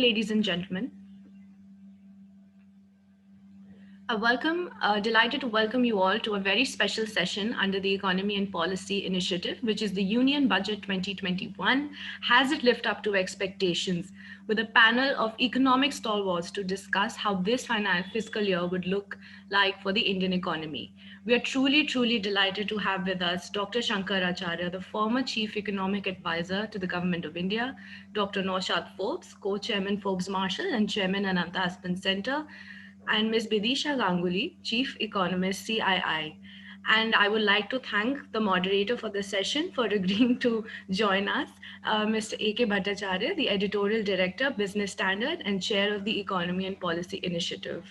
ladies and gentlemen. Delighted to welcome you all to a very special session under the Economy and Policy Initiative, which is the Union Budget 2021. Has it lived up to expectations? With a panel of economic stalwarts to discuss how this fiscal year would look like for the Indian economy. We are truly delighted to have with us Dr. Shankar Acharya, the former Chief Economic Advisor to the Government of India, Dr. Naushad Forbes, Co-Chairman Forbes Marshall and Chairman Ananta Aspen Center, and Ms. Bidisha Ganguly, Chief Economist, CII. And I would like to thank the moderator for the session for agreeing to join us, Mr. A.K. Bhattacharya, the Editorial Director, Business Standard, and Chair of the Economy and Policy Initiative.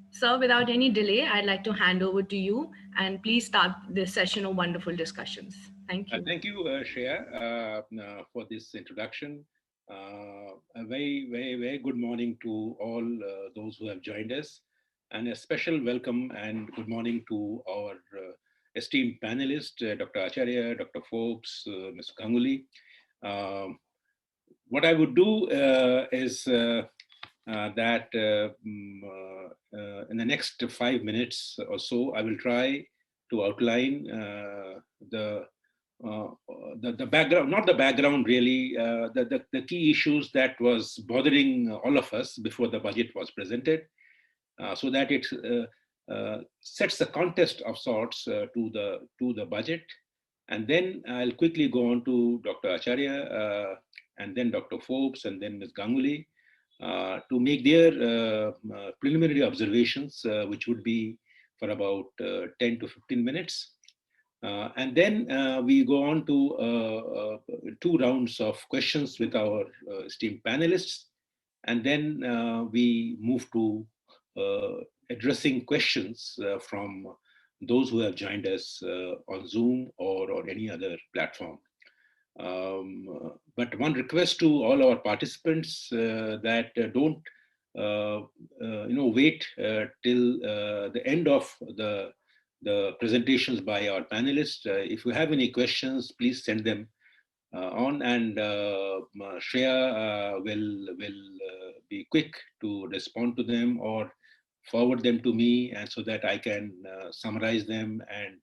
Sir, without any delay, I'd like to hand over to you, and please start this session of wonderful discussions. Thank you. Thank you, Shreya, for this introduction. A very good morning to all those who have joined us, and a special welcome and good morning to our esteemed panelists, Dr. Acharya, Dr. Forbes, Ms. Ganguly. What I would do is that in the next 5 minutes or so, I will try to outline the background, not the background really, the key issues that was bothering all of us before the budget was presented, so that it sets the context of sorts to the budget. And then I'll quickly go on to Dr. Acharya, and then Dr. Forbes, and then Ms. Ganguly, to make their preliminary observations, which would be for about 10 to 15 minutes. And then we go on to 2 rounds of questions with our esteemed panelists. And then we move to addressing questions from those who have joined us on Zoom or any other platform. But one request to all our participants that don't wait till the end of the presentations by our panelists. If you have any questions, please send them on, and Shreya will be quick to respond to them or forward them to me, and so that I can summarize them and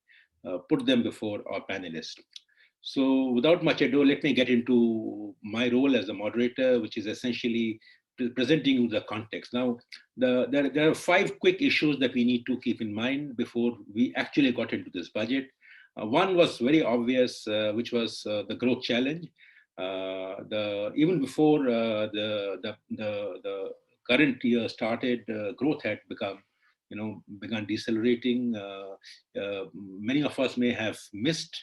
put them before our panelists. So without much ado, let me get into my role as a moderator, which is essentially presenting you the context. Now, there are 5 quick issues that we need to keep in mind before we actually got into this budget. One was very obvious, which was the growth challenge. Even before the current year started, growth had begun decelerating. Many of us may have missed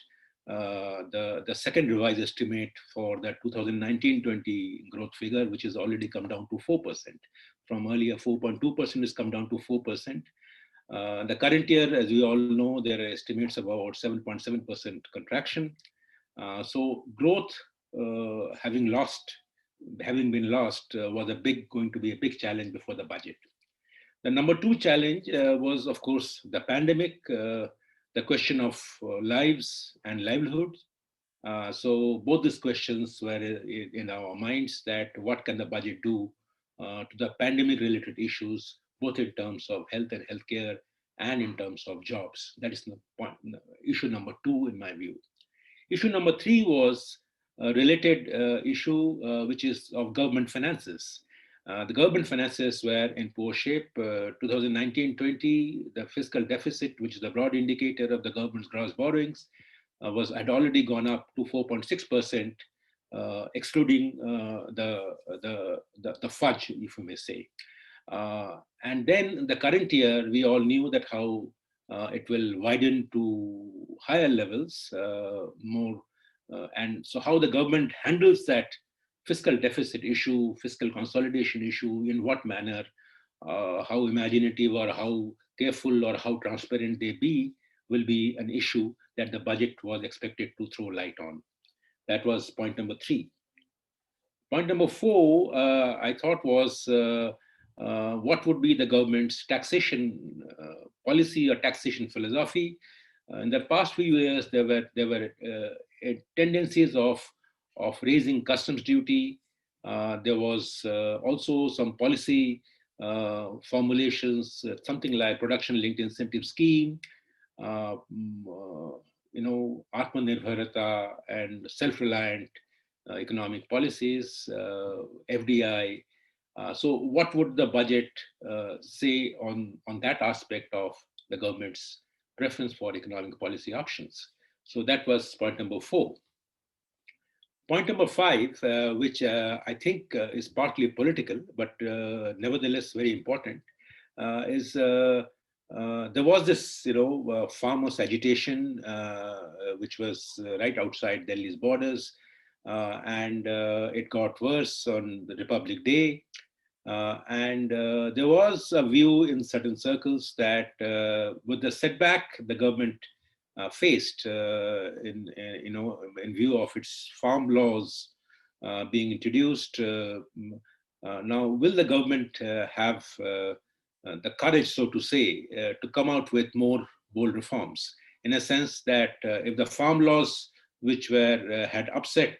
the second revised estimate for the 2019-20 growth figure, which has already come down to 4%. From earlier 4.2% has come down to 4%. The current year, as we all know, there are estimates about 7.7% contraction. So growth having been lost was going to be a big challenge before the budget. The number 2 challenge was, of course, the pandemic, the question of lives and livelihoods. So both these questions were in our minds, that what can the budget do to the pandemic-related issues, both in terms of health and healthcare and in terms of jobs. That is issue number 2 in my view. Issue number 3 was a related issue, which is of government finances. The government finances were in poor shape. 2019-20, the fiscal deficit, which is the broad indicator of the government's gross borrowings, had already gone up to 4.6%, excluding the fudge, if you may say. And then the current year, we all knew that how it will widen to higher levels, and so how the government handles that fiscal deficit issue, fiscal consolidation issue, in what manner, how imaginative or how careful or how transparent they be, will be an issue that the budget was expected to throw light on. That was point number 3. Point number 4, I thought, was what would be the government's taxation policy or taxation philosophy. In the past few years, there were tendencies of raising customs duty, There was also some policy formulations, something like production-linked incentive scheme, Atmanirbharata and self-reliant economic policies, FDI. So what would the budget say on that aspect of the government's preference for economic policy options? So that was point number 4. Point number 5, which I think is partly political, but nevertheless very important, is there was this, farmers' agitation, which was right outside Delhi's borders, and it got worse on the Republic Day. And there was a view in certain circles that with the setback the government faced in view of its farm laws being introduced, now will the government have the courage, so to say, to come out with more bold reforms, in a sense that if the farm laws which were had upset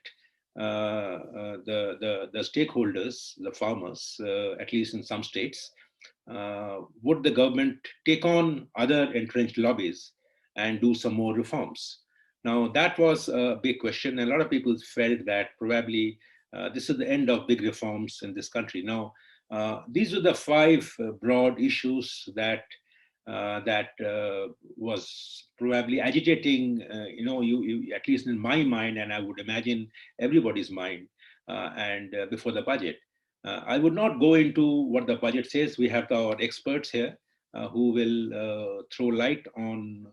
the stakeholders, the farmers, at least in some states, would the government take on other entrenched lobbies and do some more reforms? Now, that was a big question, and a lot of people felt that probably this is the end of big reforms in this country. Now, these were the 5 broad issues that was probably agitating, you, at least in my mind, and I would imagine everybody's mind, and before the budget. I would not go into what the budget says. We have our experts here who will throw light on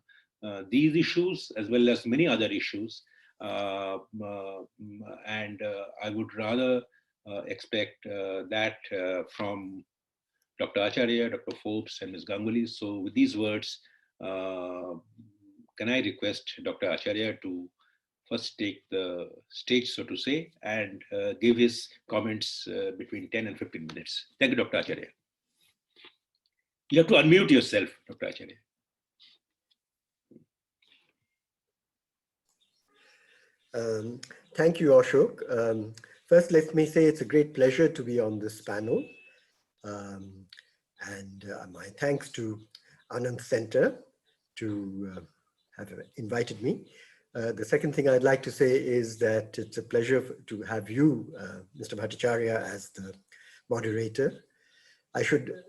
these issues as well as many other issues. And I would rather expect that from Dr. Acharya, Dr. Forbes, and Ms. Ganguly. So with these words, can I request Dr. Acharya to first take the stage, so to say, and give his comments between 10 and 15 minutes. Thank you, Dr. Acharya. You have to unmute yourself, Dr. Acharya. Thank you, Ashok. First, let me say it's a great pleasure to be on this panel. And my thanks to Anand Center to have invited me. The second thing I'd like to say is that it's a pleasure to have you, Mr. Bhattacharya, as the moderator. I should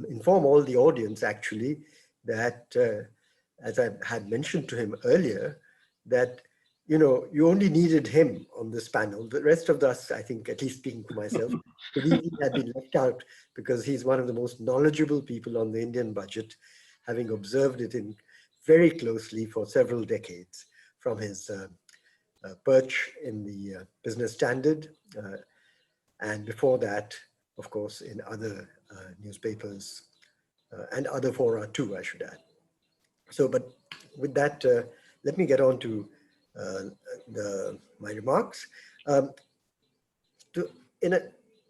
inform all the audience, actually, that as I had mentioned to him earlier, that you only needed him on this panel. The rest of us, I think, at least speaking for myself, could easily have been left out because he's one of the most knowledgeable people on the Indian budget, having observed it in very closely for several decades, from his perch in the Business Standard, and before that, of course, in other newspapers and other fora too, I should add. So, but with that, let me get on to my remarks.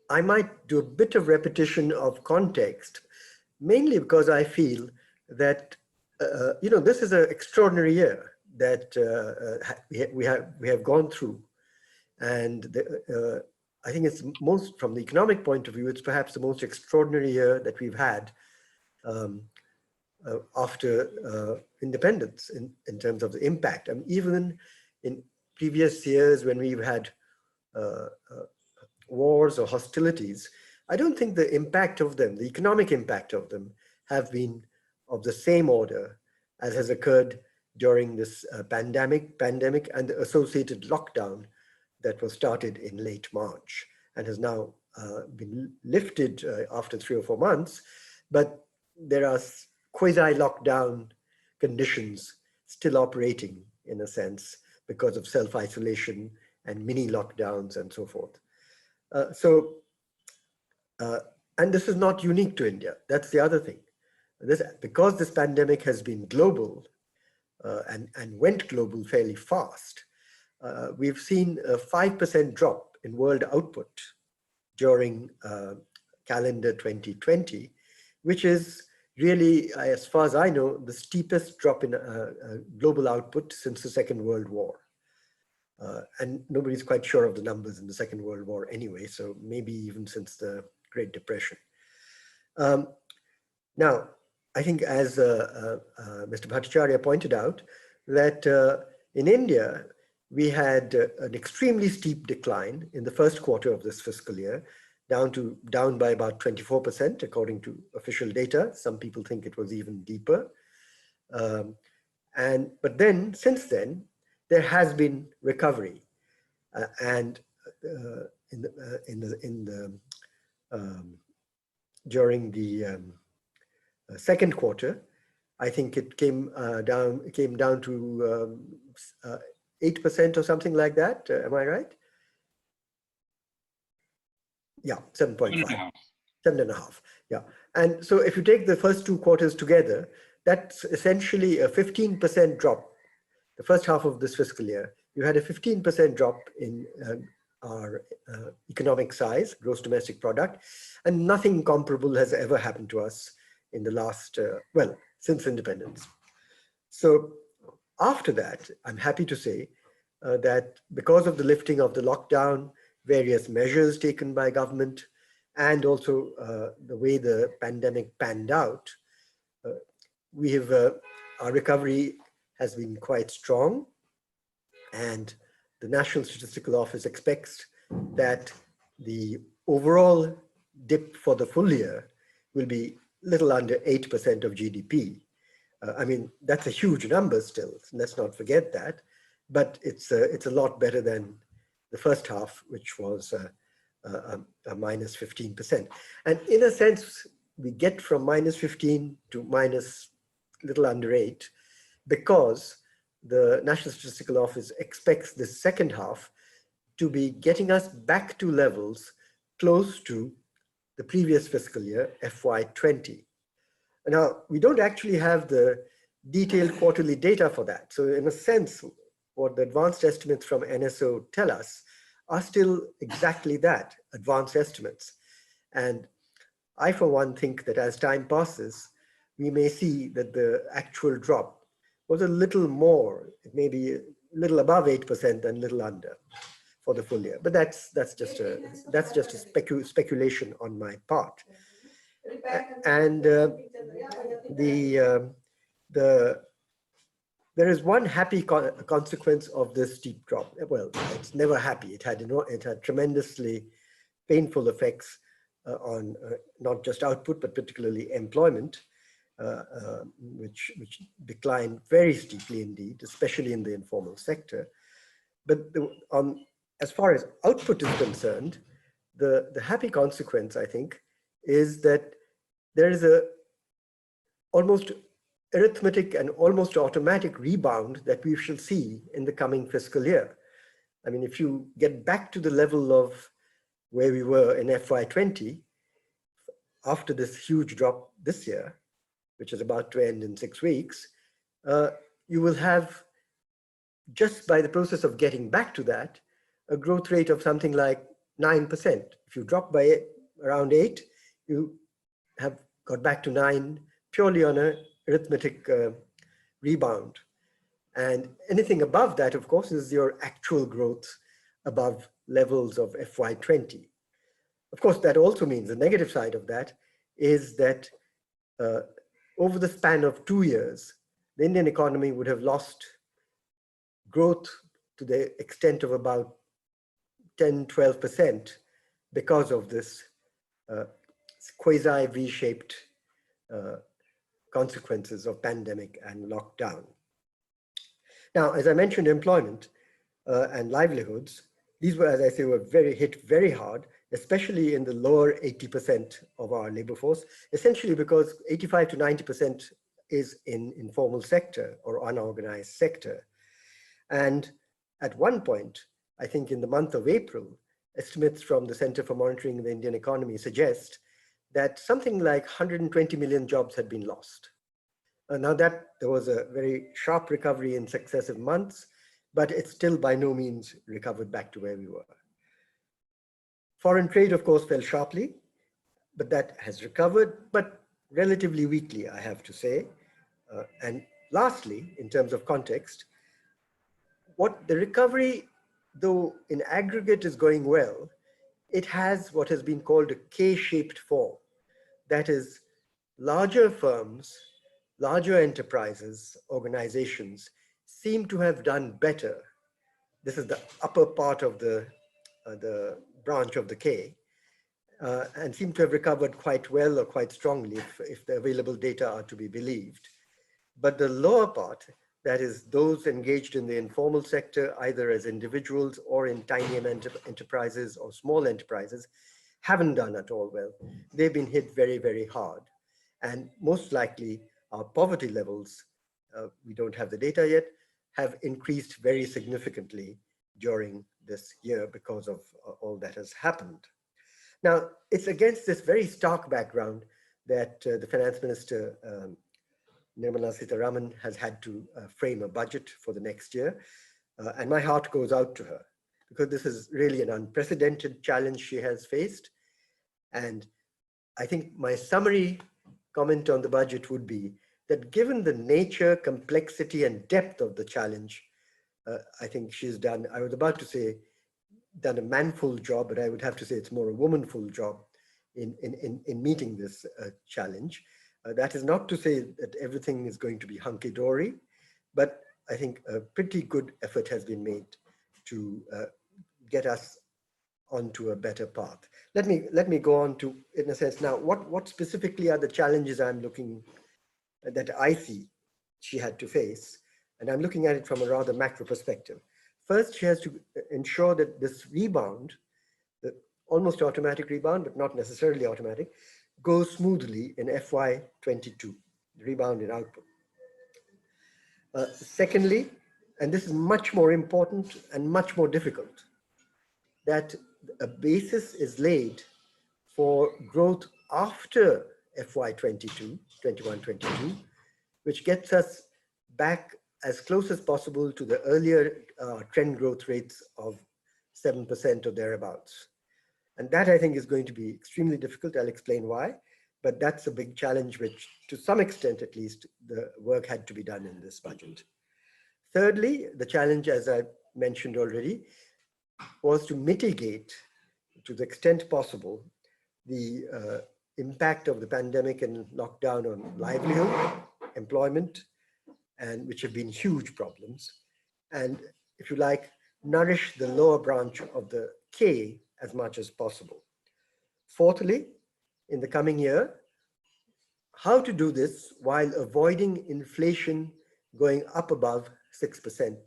I might do a bit of repetition of context, mainly because I feel that this is an extraordinary year that we have gone through, and I think it's most, from the economic point of view, it's perhaps the most extraordinary year that we've had after independence in terms of the impact. And even in previous years when we've had wars or hostilities, I don't think the impact of them, the economic impact of them, have been of the same order as has occurred during this pandemic and the associated lockdown that was started in late March and has now been lifted after 3 or 4 months. But there are quasi-lockdown conditions still operating, in a sense, because of self-isolation and mini lockdowns and so forth. And this is not unique to India. That's the other thing. Because this pandemic has been global and went global fairly fast, we've seen a 5% drop in world output during calendar 2020, which is really, as far as I know, the steepest drop in global output since the Second World War. And nobody's quite sure of the numbers in the Second World War anyway, so maybe even since the Great Depression. Now, I think as Mr. Bhattacharya pointed out, that in India, we had an extremely steep decline in the first quarter of this fiscal year, down by about 24%, according to official data. Some people think it was even deeper. But then, since then, there has been recovery, and during the second quarter, I think it came down to 8% or something like that. Am I right? Yeah, 7.5, 7.5. Yeah, and so if you take the first two quarters together, that's essentially a 15% drop. The first half of this fiscal year, you had a 15% drop in our economic size, gross domestic product, and nothing comparable has ever happened to us in the last, well, since independence. So after that, I'm happy to say that because of the lifting of the lockdown, various measures taken by government, and also the way the pandemic panned out, we have our recovery has been quite strong, and the National Statistical Office expects that the overall dip for the full year will be little under 8% of GDP. I mean, that's a huge number still, let's not forget that, but it's a lot better than the first half, which was a minus 15%. And in a sense, we get from minus 15 to minus little under 8 because the National Statistical Office expects the second half to be getting us back to levels close to the previous fiscal year, FY20. Now, we don't actually have the detailed quarterly data for that. So in a sense, what the advanced estimates from NSO tell us are still exactly that, advanced estimates. And I, for one, think that as time passes, we may see that the actual drop was a little more, it may be a little above 8% and little under for the full year. But that's just a speculation on my part. And there is one happy consequence of this steep drop. Well, it's never happy. It had tremendously painful effects on not just output, but particularly employment, which declined very steeply indeed, especially in the informal sector. But as far as output is concerned, the happy consequence, I think, is that there is a almost arithmetic and almost automatic rebound that we shall see in the coming fiscal year. I mean, if you get back to the level of where we were in FY20, after this huge drop this year, which is about to end in 6 weeks, you will have, just by the process of getting back to that, a growth rate of something like 9%. If you drop by around 8, you have got back to 9 purely on a arithmetic rebound. And anything above that, of course, is your actual growth above levels of FY20. Of course, that also means the negative side of that is that over the span of 2 years, the Indian economy would have lost growth to the extent of about 10–12% because of this quasi V-shaped consequences of pandemic and lockdown. Now, as I mentioned, employment and livelihoods, these were, as I say, were hit very hard, especially in the lower 80% of our labor force, essentially because 85 to 90% is in informal sector or unorganized sector. And at one point, I think in the month of April, estimates from the Center for Monitoring the Indian Economy suggest that something like 120 million jobs had been lost. Now that there was a very sharp recovery in successive months, but it's still by no means recovered back to where we were. Foreign trade, of course, fell sharply, but that has recovered, but relatively weakly, I have to say. And lastly, in terms of context, what the recovery though in aggregate is going well, it has what has been called a K-shaped fall. That is, larger firms, larger enterprises, organizations seem to have done better. This is the upper part of the branch of the K, and seem to have recovered quite well or quite strongly if the available data are to be believed. But the lower part, that is those engaged in the informal sector, either as individuals or in tiny enterprises or small enterprises, haven't done at all well. They've been hit very, very hard. And most likely our poverty levels, we don't have the data yet, have increased very significantly during this year because of all that has happened. Now, it's against this very stark background that the finance minister, Nirmala Sitharaman, has had to frame a budget for the next year. And my heart goes out to her because this is really an unprecedented challenge she has faced. And I think my summary comment on the budget would be that given the nature, complexity, and depth of the challenge, I think she's done, I was about to say, done a manful job, but I would have to say it's more a womanful job in meeting this challenge. That is not to say that everything is going to be hunky-dory, but I think a pretty good effort has been made to get us onto a better path. Let me go on to, in a sense, now what specifically are the challenges that I see she had to face, and I'm looking at it from a rather macro perspective. First, she has to ensure that this rebound, the almost automatic rebound, but not necessarily automatic, goes smoothly in FY22, rebound in output. Secondly, and this is much more important and much more difficult, that a basis is laid for growth after FY22, 21-22, which gets us back as close as possible to the earlier trend growth rates of 7% or thereabouts. And that I think is going to be extremely difficult. I'll explain why, but that's a big challenge which to some extent at least the work had to be done in this budget. Thirdly, the challenge, as I mentioned already, was to mitigate to the extent possible the impact of the pandemic and lockdown on livelihood, employment, and which have been huge problems. And if you like, nourish the lower branch of the K as much as possible. Fourthly, in the coming year, how to do this while avoiding inflation going up above 6%,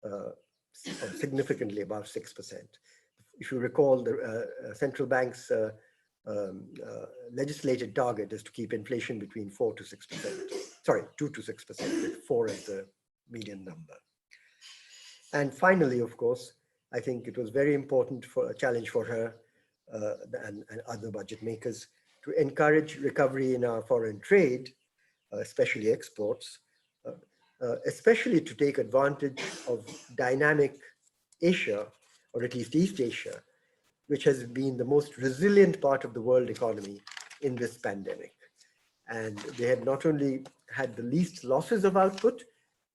or significantly above 6%. If you recall, the central bank's legislated target is to keep inflation between 4 to 6%. Sorry, 2 to 6%, with 4 as the median number. And finally, of course, I think it was very important for a challenge for her and other budget makers to encourage recovery in our foreign trade, especially exports, especially to take advantage of dynamic Asia, or at least East Asia, which has been the most resilient part of the world economy in this pandemic. And they have not only had the least losses of output,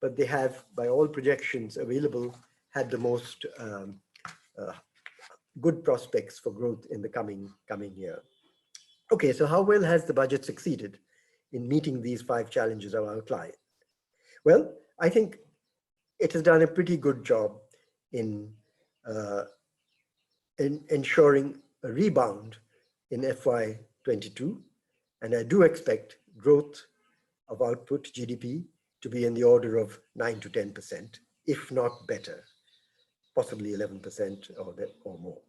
but they have, by all projections available, had the most good prospects for growth in the coming year. Okay, so how well has the budget succeeded in meeting these 5 challenges of our client? Well, I think it has done a pretty good job in ensuring a rebound in FY22, and I do expect growth of output, GDP, to be in the order of 9 to 10%, if not better, possibly 11% or more.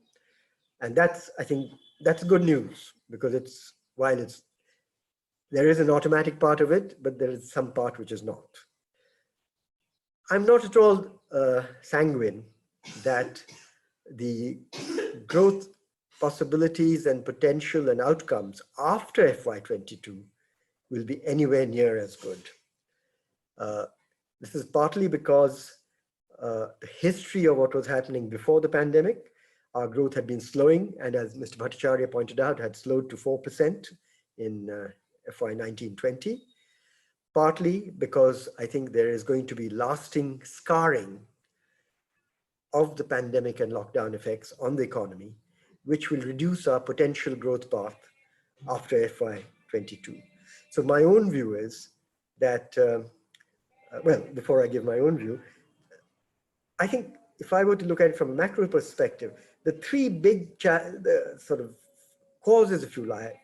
And that's, I think, that's good news, because there is an automatic part of it, but there is some part which is not. I'm not at all sanguine that the growth possibilities and potential and outcomes after FY22 will be anywhere near as good. This is partly because the history of what was happening before the pandemic, our growth had been slowing, and as Mr. Bhattacharya pointed out, had slowed to 4% in FY19-20. Partly because I think there is going to be lasting scarring of the pandemic and lockdown effects on the economy, which will reduce our potential growth path after FY22. So my own view is that, well, before I give my own view, I think if I were to look at it from a macro perspective, the three big the sort of causes, if you like,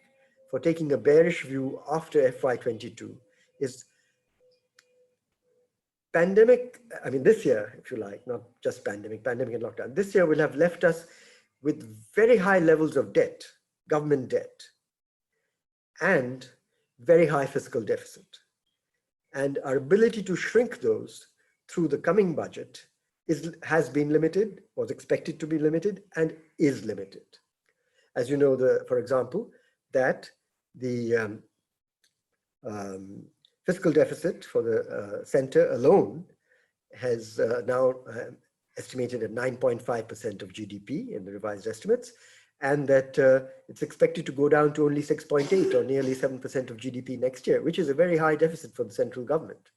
for taking a bearish view after FY22 is pandemic. I mean, this year, if you like, not just pandemic and lockdown, this year will have left us with very high levels of debt, government debt, and very high fiscal deficit. And our ability to shrink those through the coming budget has been limited, was expected to be limited, and is limited. As you know, for example, that the fiscal deficit for the center alone has now estimated at 9.5% of GDP in the revised estimates, and that it's expected to go down to only 6.8 or nearly 7% of GDP next year, which is a very high deficit for the central government.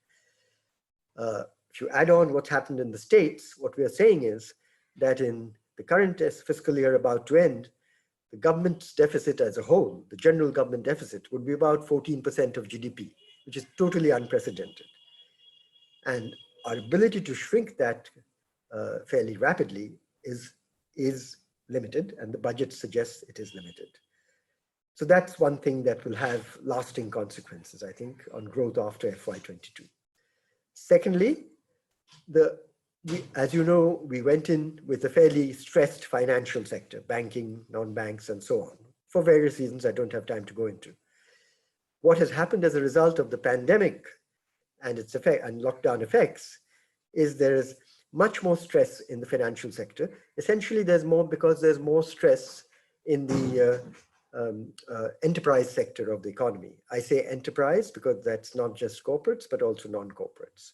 If you add on what's happened in the states, what we are saying is that in the current fiscal year about to end, the government's deficit as a whole, the general government deficit, would be about 14% of GDP, which is totally unprecedented. And our ability to shrink that fairly rapidly is limited, and the budget suggests it is limited. So that's one thing that will have lasting consequences, I think, on growth after FY22. Secondly, as you know, we went in with a fairly stressed financial sector, banking, non-banks, and so on, for various reasons I don't have time to go into. What has happened as a result of the pandemic and its effect and lockdown effects is there is much more stress in the financial sector. Essentially, there's more stress in the enterprise sector of the economy. I say enterprise because that's not just corporates, but also non-corporates.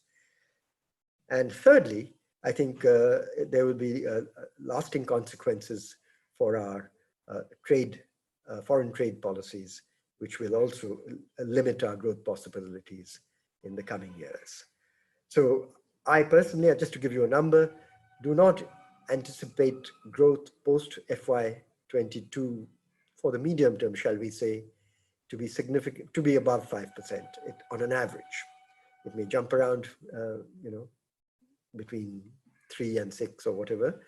And thirdly, I think there will be lasting consequences for our foreign trade policies, which will also limit our growth possibilities in the coming years. So I personally, just to give you a number, do not anticipate growth post FY22 for the medium term, shall we say, to be significant, to be above 5% on an average. It may jump around, between 3 and 6 or whatever,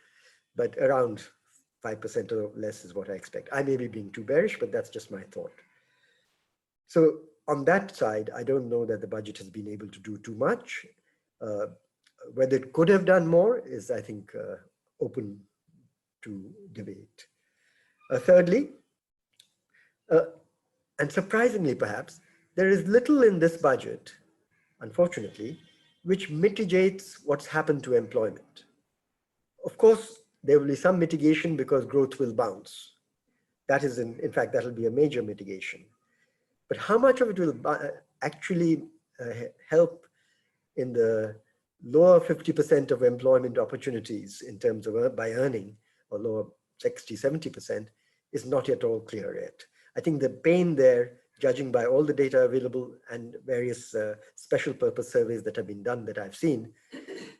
but around 5% or less is what I expect. I may be being too bearish, but that's just my thought. So on that side, I don't know that the budget has been able to do too much. Whether it could have done more is, I think, open to debate. Thirdly, and surprisingly perhaps, there is little in this budget, unfortunately, which mitigates what's happened to employment. Of course, there will be some mitigation because growth will bounce. That is, in fact, that will be a major mitigation. But how much of it will actually help in the lower 50% of employment opportunities in terms of by earning, or lower 60, 70%, is not at all clear yet. I think the pain there, judging by all the data available and various special purpose surveys that have been done that I've seen,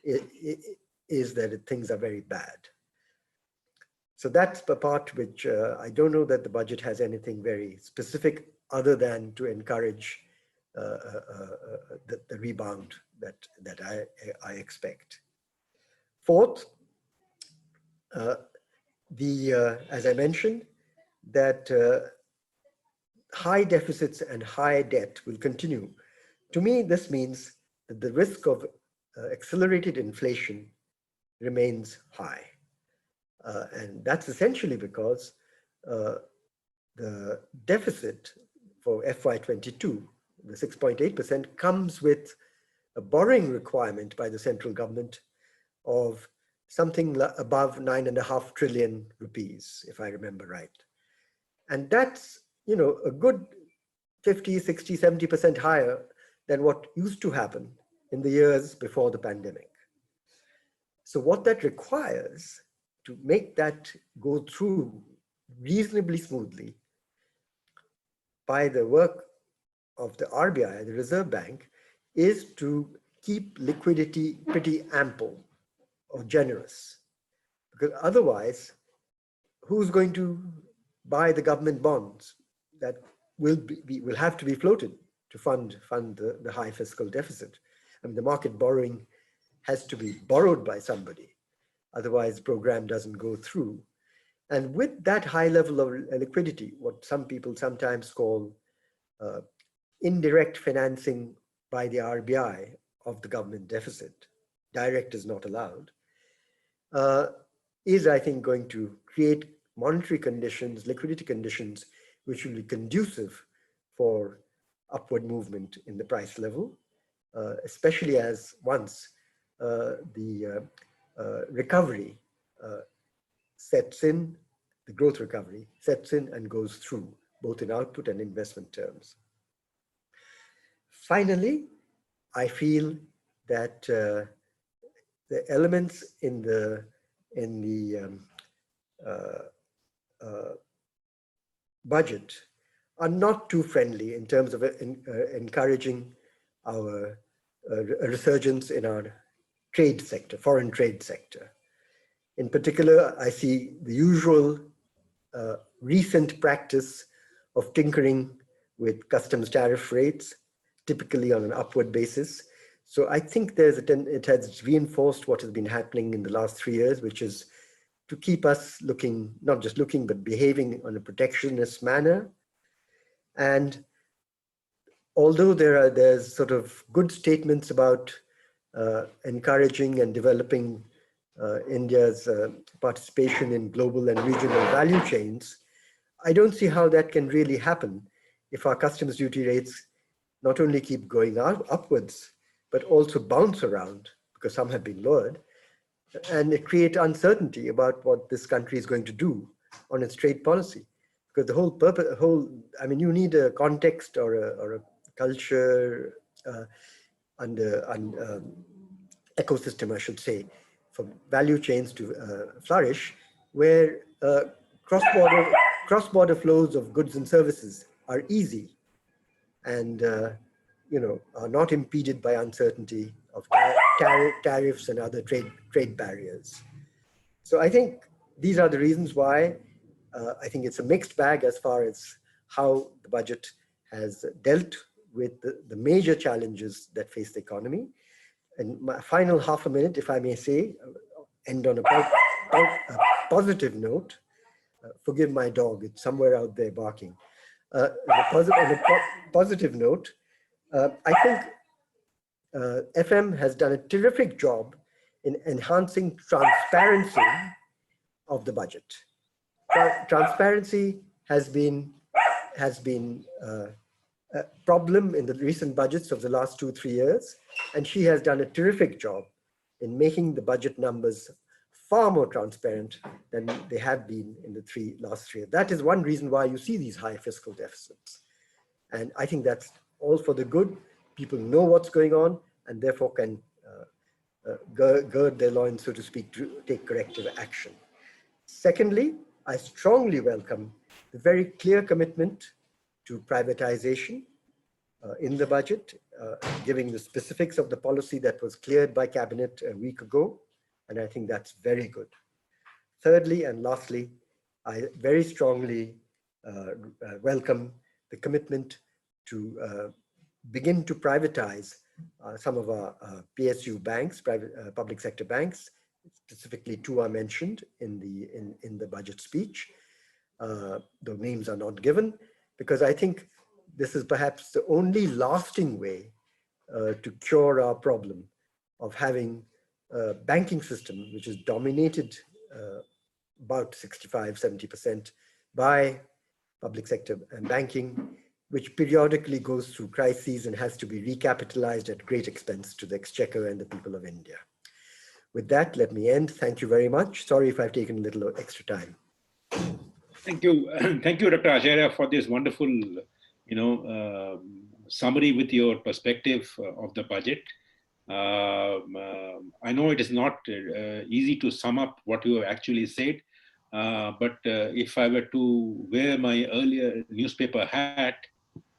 is that things are very bad. So that's the part which I don't know that the budget has anything very specific other than to encourage the rebound that I expect. Fourth, as I mentioned, that high deficits and high debt will continue. To me, this means that the risk of accelerated inflation remains high. And that's essentially because the deficit for FY22, the 6.8%, comes with a borrowing requirement by the central government of something above 9.5 trillion rupees, if I remember right. And that's, a good 50, 60, 70% higher than what used to happen in the years before the pandemic. So what that requires to make that go through reasonably smoothly by the work of the RBI, the Reserve Bank, is to keep liquidity pretty ample or generous. Because otherwise, who's going to buy the government bonds that will have to be floated to fund the high fiscal deficit? I mean, the market borrowing has to be borrowed by somebody. Otherwise, the program doesn't go through. And with that high level of liquidity, what some people sometimes call indirect financing by the RBI of the government deficit, direct is not allowed, is, I think, going to create monetary conditions, liquidity conditions, which will be conducive for upward movement in the price level, especially as once the recovery sets in, the growth recovery sets in and goes through, both in output and investment terms. Finally, I feel that the elements in the budget are not too friendly in terms of encouraging our a resurgence in our trade sector, foreign trade sector. In particular, I see the usual recent practice of tinkering with customs tariff rates, typically on an upward basis. So I think it has reinforced what has been happening in the last 3 years, which is to keep us looking, not just looking, but behaving on a protectionist manner. And although there's sort of good statements about encouraging and developing India's participation in global and regional value chains, I don't see how that can really happen if our customs duty rates not only keep going upwards, but also bounce around, because some have been lowered, and it creates uncertainty about what this country is going to do on its trade policy. Because the whole purpose, I mean, you need a context or a culture and ecosystem, I should say, for value chains to flourish, where cross-border flows of goods and services are easy and are not impeded by uncertainty of tariffs and other trade barriers. So I think these are the reasons why I think it's a mixed bag as far as how the budget has dealt with the major challenges that face the economy. And my final half a minute, if I may say, end on a positive note. Forgive my dog, it's somewhere out there barking. On a positive note, I think FM has done a terrific job in enhancing transparency of the budget. Transparency has been a problem in the recent budgets of the last 2-3 years, and she has done a terrific job in making the budget numbers far more transparent than they have been in the last 3 years. That is one reason why you see these high fiscal deficits. And I think that's all for the good. People know what's going on and therefore can gird their loins, so to speak, to take corrective action. Secondly, I strongly welcome the very clear commitment to privatization in the budget, giving the specifics of the policy that was cleared by Cabinet a week ago, and I think that's very good. Thirdly and lastly, I very strongly welcome the commitment to begin to privatize some of our PSU banks, public sector banks. Specifically, 2 are mentioned in the budget speech. The names are not given, because I think this is perhaps the only lasting way to cure our problem of having a banking system which is dominated about 65-70% by public sector and banking, which periodically goes through crises and has to be recapitalized at great expense to the exchequer and the people of India. With that, let me end. Thank you very much. Sorry if I've taken a little extra time. Thank you. Thank you, Dr. Acharya, for this wonderful, summary with your perspective of the budget. I know it is not easy to sum up what you have actually said, but if I were to wear my earlier newspaper hat,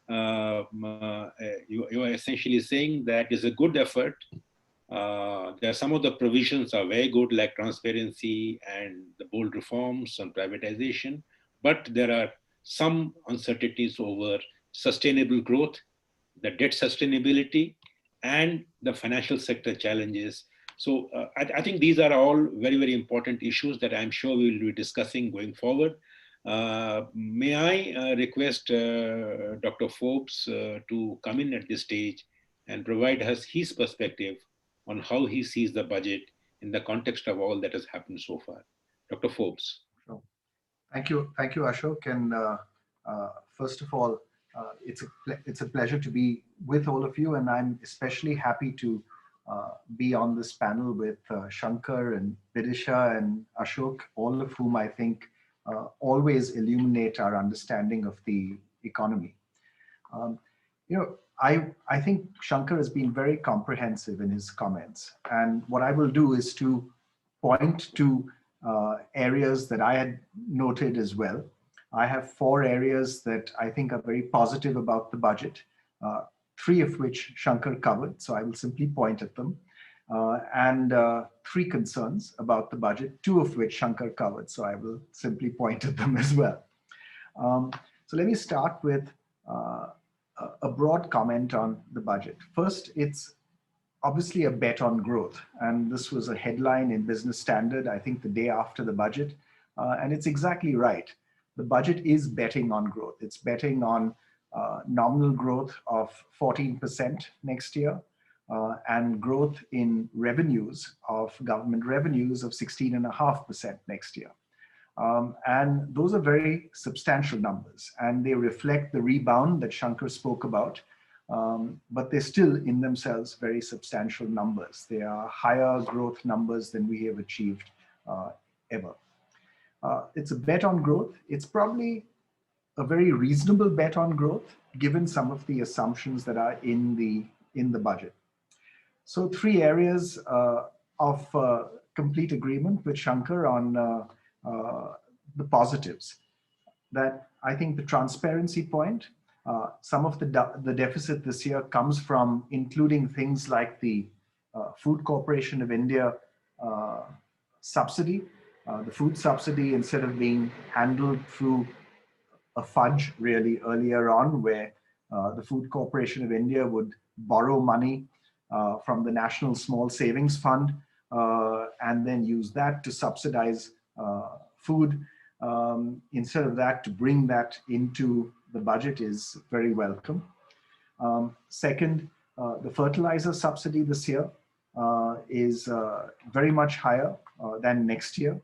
you are essentially saying that it's a good effort There are some of the provisions are very good, like transparency and the bold reforms on privatization, but there are some uncertainties over sustainable growth, the debt sustainability, and the financial sector challenges. So I think these are all very, very important issues that I'm sure we will be discussing going forward. May I request Dr. Forbes to come in at this stage and provide us his perspective on how he sees the budget in the context of all that has happened so far. Dr. Forbes. Sure. Thank you, Ashok. And first of all, it's a pleasure to be with all of you, and I'm especially happy to be on this panel with Shankar and Bidisha and Ashok, all of whom I think always illuminate our understanding of the economy. Um, you know, I think Shankar has been very comprehensive in his comments, and what I will do is to point to areas that I had noted as well. I have 4 areas that I think are very positive about the budget, 3 of which Shankar covered, so I will simply point at them, and 3 concerns about the budget, 2 of which Shankar covered, so I will simply point at them as well. So let me start with a broad comment on the budget. First, it's obviously a bet on growth. And this was a headline in Business Standard, I think the day after the budget. And it's exactly right. The budget is betting on growth. It's betting on nominal growth of 14% next year and growth in revenues of government revenues of 16.5% next year. And those are very substantial numbers, and they reflect the rebound that Shankar spoke about. But they're still in themselves very substantial numbers. They are higher growth numbers than we have achieved ever. It's a bet on growth. It's probably a very reasonable bet on growth, given some of the assumptions that are in the budget. So 3 areas of complete agreement with Shankar on the positives. That I think the transparency point, some of the deficit this year comes from including things like the Food Corporation of India subsidy. The food subsidy, instead of being handled through a fudge really earlier on, where the Food Corporation of India would borrow money from the National Small Savings Fund and then use that to subsidize food. Instead of that, to bring that into the budget is very welcome. Second, the fertilizer subsidy this year is very much higher than next year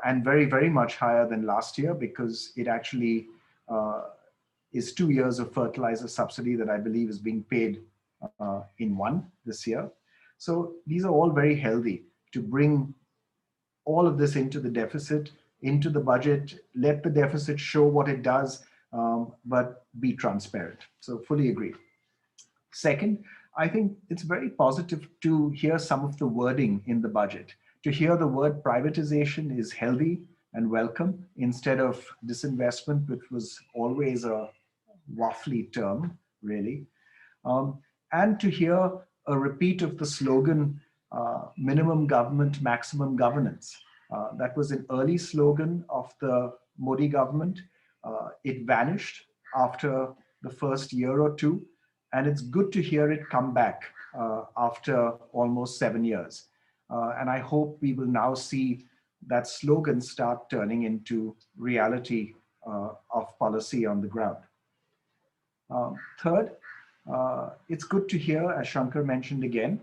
and very, very much higher than last year, because it actually is 2 years of fertilizer subsidy that I believe is being paid in one this year. So these are all very healthy to bring all of this into the deficit, into the budget, let the deficit show what it does, but be transparent. So fully agree. Second, I think it's very positive to hear some of the wording in the budget. To hear the word privatization is healthy and welcome, instead of disinvestment, which was always a waffly term, really. And to hear a repeat of the slogan, minimum government, maximum governance. That was an early slogan of the Modi government. It vanished after the first year or 2, and it's good to hear it come back after almost 7 years. And I hope we will now see that slogan start turning into reality of policy on the ground. Third, it's good to hear, as Shankar mentioned again,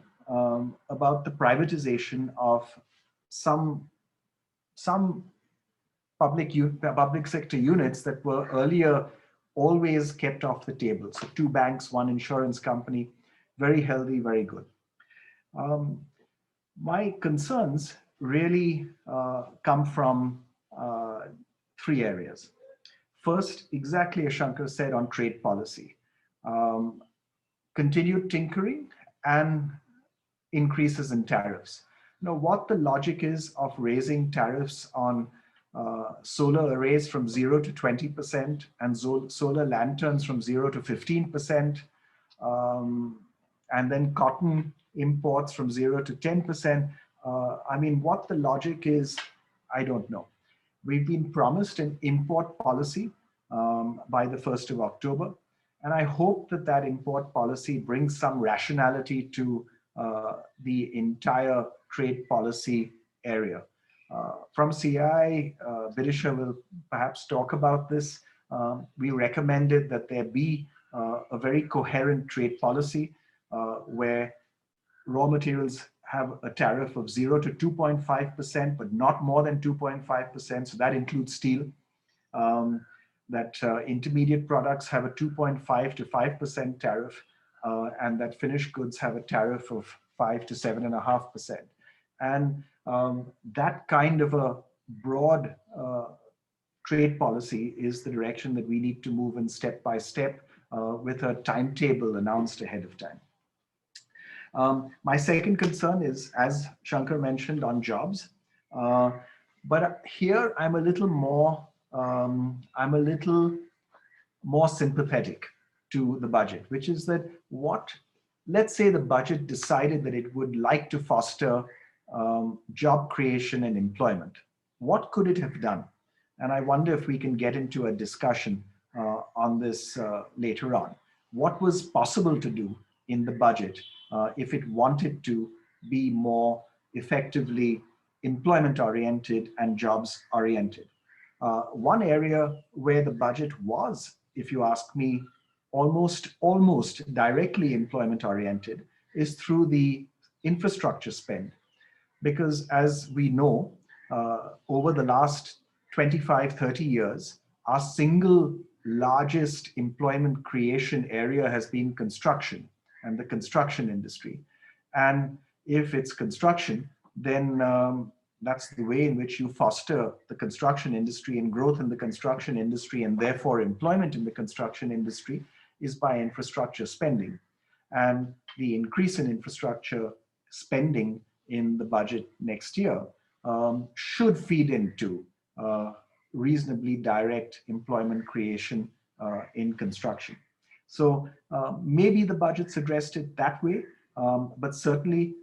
about the privatization of some public sector units that were earlier always kept off the table. So 2 banks, 1 insurance company, very healthy, very good. My concerns really come from 3 areas. First, exactly as Shankar said, on trade policy. Continued tinkering and increases in tariffs. Now, what the logic is of raising tariffs on solar arrays from 0 to 20% and solar lanterns from 0 to 15%, and then cotton imports from 0 to 10%. I mean, what the logic is, I don't know. We've been promised an import policy by the 1st of October. And I hope that that import policy brings some rationality to the entire trade policy area. From CI, Bidisha will perhaps talk about this. We recommended that there be a very coherent trade policy where raw materials have a tariff of 0 to 2.5%, but not more than 2.5%. So that includes steel. That intermediate products have a 2.5 to 5% tariff, and that finished goods have a tariff of 5 to 7.5%. And that kind of a broad trade policy is the direction that we need to move in step by step with a timetable announced ahead of time. My second concern is, as Shankar mentioned, on jobs. But here I'm a little more sympathetic to the budget, which is that let's say the budget decided that it would like to foster job creation and employment. What could it have done? And I wonder if we can get into a discussion on this later on. What was possible to do in the budget if it wanted to be more effectively employment-oriented and jobs-oriented? One area where the budget was, if you ask me, almost directly employment-oriented is through the infrastructure spend. Because as we know, over the last 25, 30 years, our single largest employment creation area has been construction and the construction industry. And if it's construction, then that's the way in which you foster the construction industry and growth in the construction industry, and therefore employment in the construction industry, is by infrastructure spending. And the increase in infrastructure spending in the budget next year should feed into reasonably direct employment creation in construction. So maybe the budget's addressed it that way, but certainly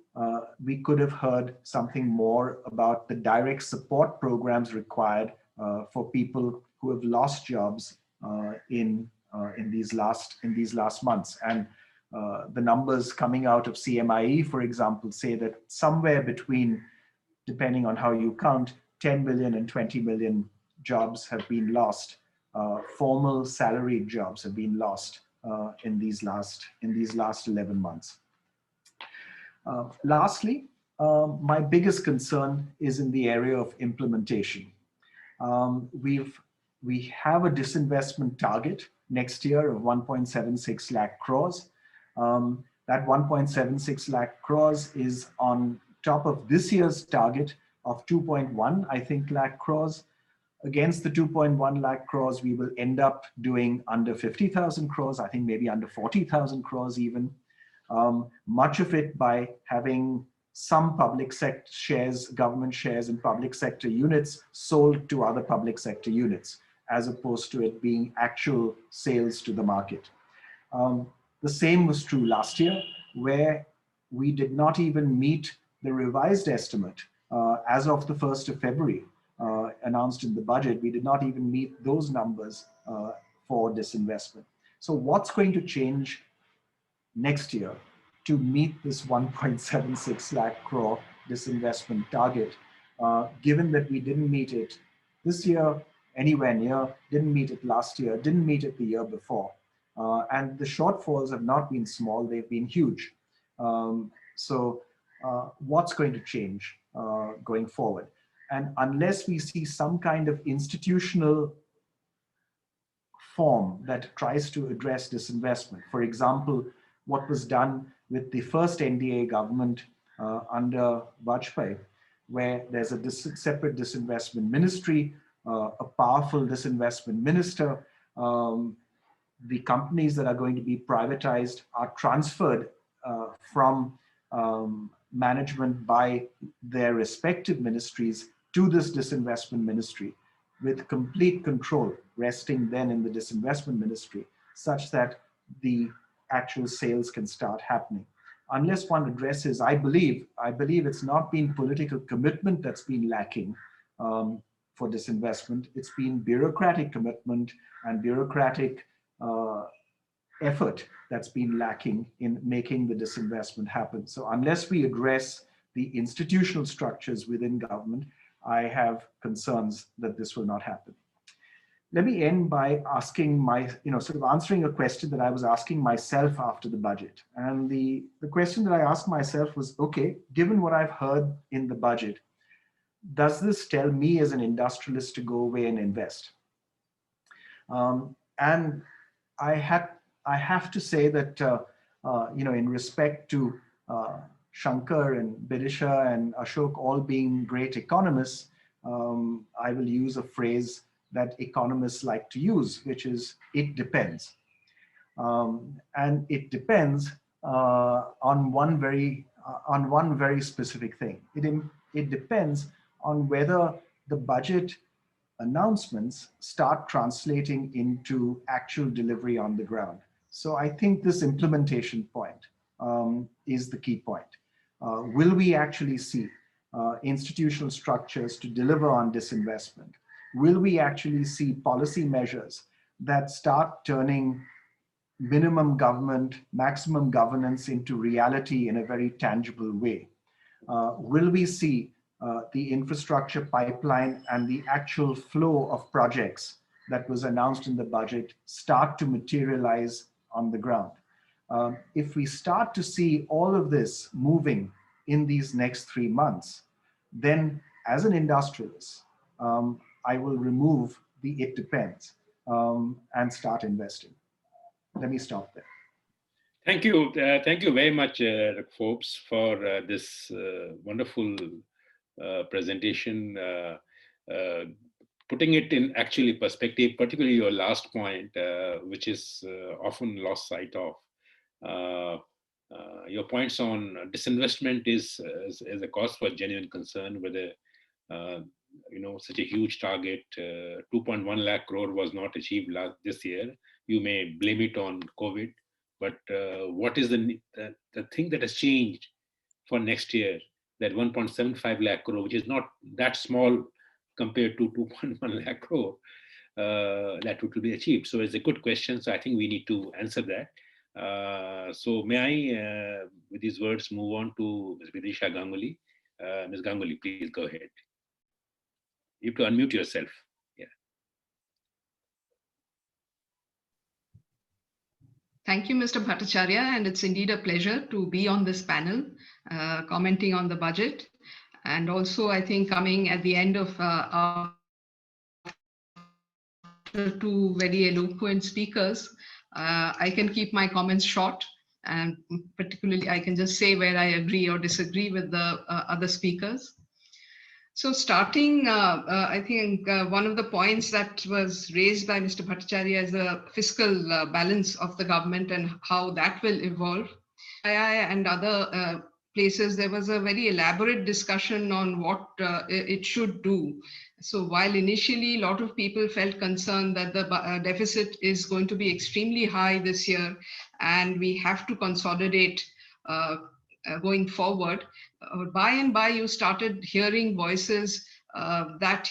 we could have heard something more about the direct support programs required for people who have lost jobs in these last months. And the numbers coming out of CMIE, for example, say that somewhere between, depending on how you count, 10 million and 20 million jobs have been lost. Formal salaried jobs have been lost in these last 11 months. Lastly, my biggest concern is in the area of implementation. We have a disinvestment target next year of 1.76 lakh crores. That 1.76 lakh crores is on top of this year's target of 2.1, I think, lakh crores. Against the 2.1 lakh crores, we will end up doing under 50,000 crores, I think maybe under 40,000 crores even. Much of it by having some public sector shares, government shares in public sector units sold to other public sector units, as opposed to it being actual sales to the market. The same was true last year, where we did not even meet the revised estimate as of the 1st of February, announced in the budget. We did not even meet those numbers for disinvestment. So what's going to change next year to meet this 1.76 lakh crore disinvestment target, given that we didn't meet it this year anywhere near, didn't meet it last year, didn't meet it the year before. And the shortfalls have not been small, they've been huge. So what's going to change going forward? And unless we see some kind of institutional form that tries to address disinvestment, for example, what was done with the first NDA government under Vajpayee, where there's a separate disinvestment ministry, a powerful disinvestment minister. The companies that are going to be privatized are transferred from management by their respective ministries to this disinvestment ministry, with complete control resting then in the disinvestment ministry, such that the actual sales can start happening. unless one addresses, I believe it's not been political commitment that's been lacking for disinvestment. It's been bureaucratic commitment and bureaucratic effort that's been lacking in making the disinvestment happen. So unless we address the institutional structures within government, I have concerns that this will not happen. Let me end by asking sort of answering a question that I was asking myself after the budget. And the question that I asked myself was, okay, given what I've heard in the budget, does this tell me as an industrialist to go away and invest? And I have to say that, in respect to Shankar and Bidisha and Ashok all being great economists, I will use a phrase that economists like to use, which is, it depends. And it depends on one very specific thing. It depends on whether the budget announcements start translating into actual delivery on the ground. So I think this implementation point is the key point. Will we actually see institutional structures to deliver on disinvestment? Will we actually see policy measures that start turning minimum government, maximum governance into reality in a very tangible way? Will we see the infrastructure pipeline and the actual flow of projects that was announced in the budget start to materialize on the ground? If we start to see all of this moving in these next 3 months, then as an industrialist, I will remove the "it depends" and start investing. Let me stop there. Thank you. Thank you very much, Forbes, for this wonderful presentation, putting it in actually perspective, particularly your last point, which is often lost sight of. Your points on disinvestment is a cause for genuine concern, whether such a huge target, 2.1 lakh crore was not achieved this year. You may blame it on COVID, but what is the thing that has changed for next year? That 1.75 lakh crore, which is not that small compared to 2.1 lakh crore, that would be achieved. So it's a good question. So I think we need to answer that. So may I, with these words, move on to Ms. Bidisha Ganguly. Ms. Ganguly, please go ahead. You have to unmute yourself. Yeah. Thank you, Mr. Bhattacharya, and it's indeed a pleasure to be on this panel, commenting on the budget, and also I think coming at the end of our two very eloquent speakers, I can keep my comments short, and particularly I can just say where I agree or disagree with the other speakers. So starting, I think one of the points that was raised by Mr. Bhattacharya is the fiscal balance of the government and how that will evolve. And other places, there was a very elaborate discussion on what it should do. So while initially a lot of people felt concerned that the deficit is going to be extremely high this year and we have to consolidate going forward, by and by you started hearing voices that,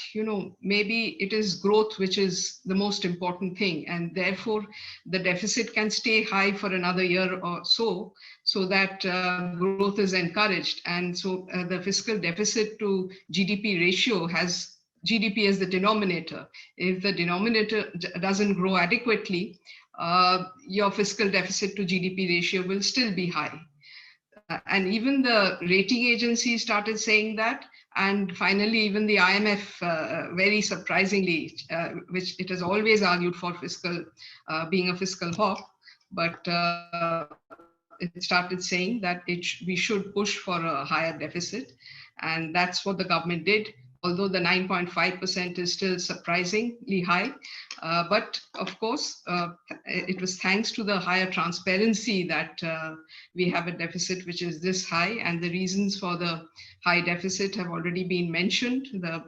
maybe it is growth which is the most important thing, and therefore the deficit can stay high for another year or so, so that growth is encouraged. And so the fiscal deficit to GDP ratio has GDP as the denominator. If the denominator doesn't grow adequately, your fiscal deficit to GDP ratio will still be high. And even the rating agencies started saying that. And finally, even the IMF, very surprisingly, which it has always argued for fiscal, being a fiscal hawk, but it started saying that we should push for a higher deficit. And that's what the government did, although the 9.5% is still surprisingly high. But of course, it was thanks to the higher transparency that we have a deficit which is this high. And the reasons for the high deficit have already been mentioned. The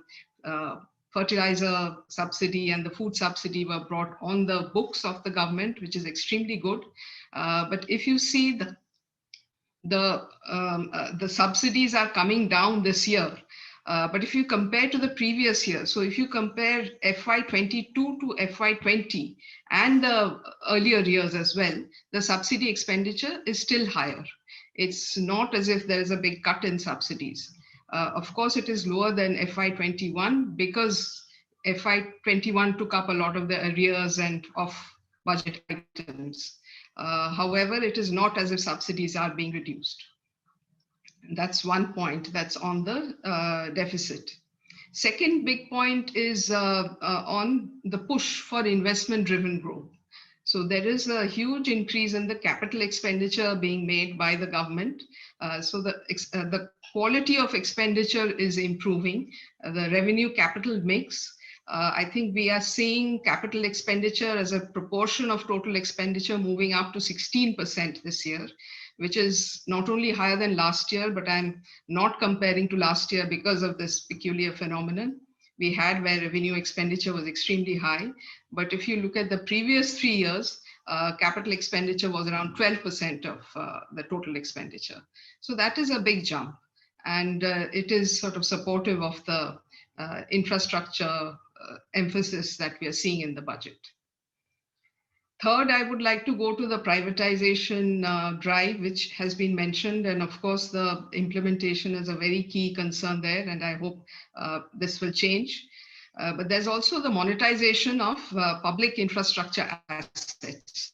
fertilizer subsidy and the food subsidy were brought on the books of the government, which is extremely good. But if you see the subsidies are coming down this year. But if you compare to the previous year, so if you compare FY22 to FY20 and the earlier years as well, the subsidy expenditure is still higher. It's not as if there is a big cut in subsidies. Of course, it is lower than FY21 because FY21 took up a lot of the arrears and off-budget items. However, it is not as if subsidies are being reduced. That's one point that's on the deficit. Second big point is on the push for investment-driven growth. So there is a huge increase in the capital expenditure being made by the government. So the quality of expenditure is improving. The revenue capital mix. I think we are seeing capital expenditure as a proportion of total expenditure moving up to 16% this year, which is not only higher than last year, but I'm not comparing to last year because of this peculiar phenomenon we had where revenue expenditure was extremely high. But if you look at the previous 3 years, capital expenditure was around 12% of the total expenditure. So that is a big jump. And it is sort of supportive of the infrastructure emphasis that we are seeing in the budget. Third, I would like to go to the privatization drive, which has been mentioned. And of course, the implementation is a very key concern there, and I hope this will change. But there's also the monetization of public infrastructure assets,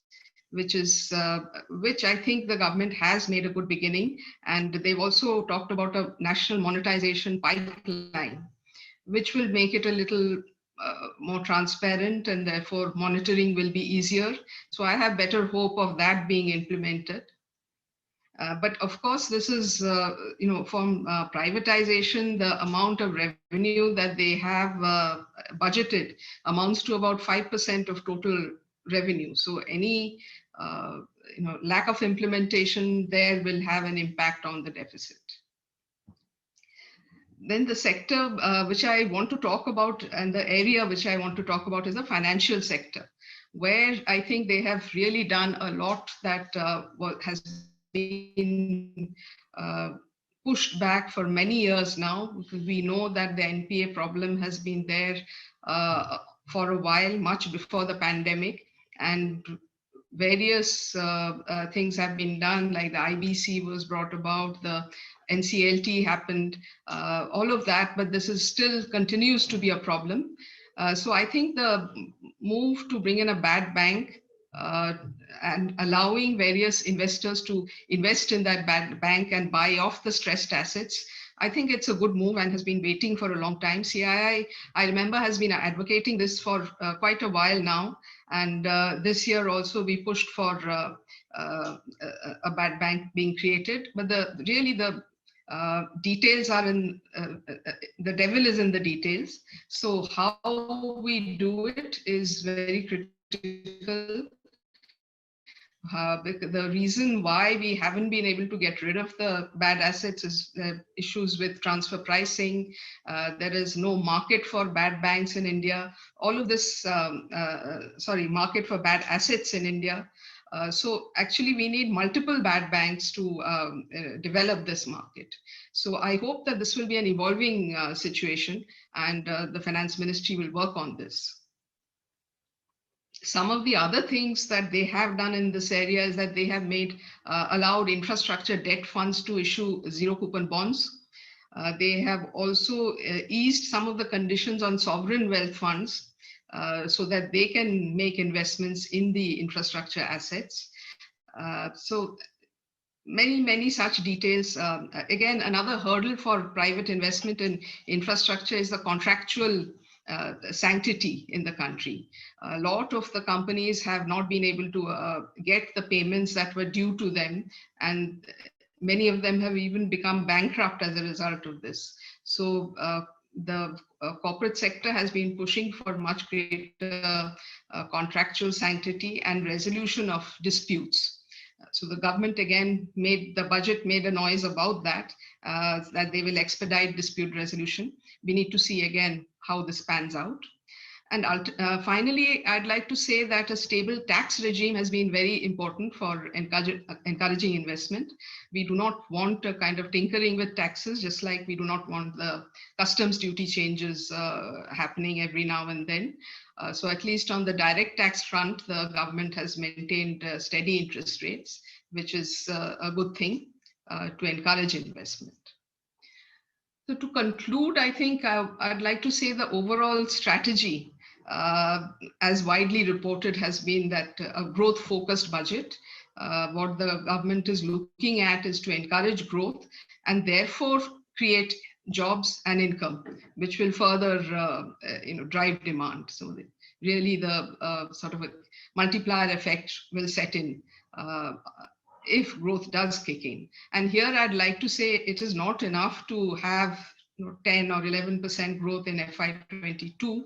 which I think the government has made a good beginning. And they've also talked about a national monetization pipeline, which will make it a little more transparent, and therefore monitoring will be easier. So I have better hope of that being implemented. But of course, this is, from privatization, the amount of revenue that they have budgeted amounts to about 5% of total revenue. So any lack of implementation there will have an impact on the deficit. Then the sector which I want to talk about, and the area which I want to talk about, is the financial sector, where I think they have really done a lot that has been pushed back for many years now. Because we know that the NPA problem has been there for a while, much before the pandemic, and various things have been done, like the IBC was brought about, the NCLT happened, all of that, but this is still continues to be a problem. So I think the move to bring in a bad bank and allowing various investors to invest in that bad bank and buy off the stressed assets, I think it's a good move and has been waiting for a long time. CII, I remember, has been advocating this for quite a while now. And this year also we pushed for a bad bank being created. But the details are in, the devil is in the details. So how we do it is very critical. The reason why we haven't been able to get rid of the bad assets is issues with transfer pricing. There is no market for bad banks in India. All of this, market for bad assets in India. So actually we need multiple bad banks to develop this market. So I hope that this will be an evolving situation, and the Finance Ministry will work on this. Some of the other things that they have done in this area is that they have allowed infrastructure debt funds to issue zero coupon bonds. They have also eased some of the conditions on sovereign wealth funds so that they can make investments in the infrastructure assets. So many such details. Again, another hurdle for private investment in infrastructure is the contractual sanctity in the country. A lot of the companies have not been able to get the payments that were due to them, and many of them have even become bankrupt as a result of this. So the corporate sector has been pushing for much greater contractual sanctity and resolution of disputes. So the government again made a noise about that, that they will expedite dispute resolution. We need to see again how this pans out. And finally, I'd like to say that a stable tax regime has been very important for encouraging investment. We do not want a kind of tinkering with taxes, just like we do not want the customs duty changes happening every now and then. So at least on the direct tax front, the government has maintained steady interest rates, which is a good thing to encourage investment. So to conclude, I think I'd like to say the overall strategy, as widely reported, has been that a growth-focused budget. What the government is looking at is to encourage growth and therefore create jobs and income, which will further drive demand. So really the sort of a multiplier effect will set in if growth does kick in. And here I'd like to say it is not enough to have 10 or 11% growth in FY22.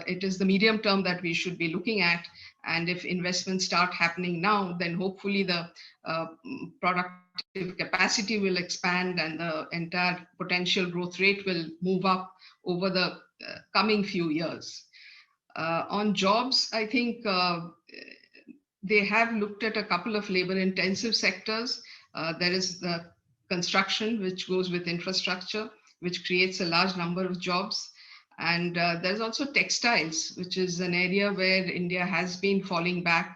It is the medium term that we should be looking at. And if investments start happening now, then hopefully the productive capacity will expand and the entire potential growth rate will move up over the coming few years. On jobs, I think they have looked at a couple of labor-intensive sectors. There is the construction, which goes with infrastructure, which creates a large number of jobs. And there's also textiles, which is an area where India has been falling back.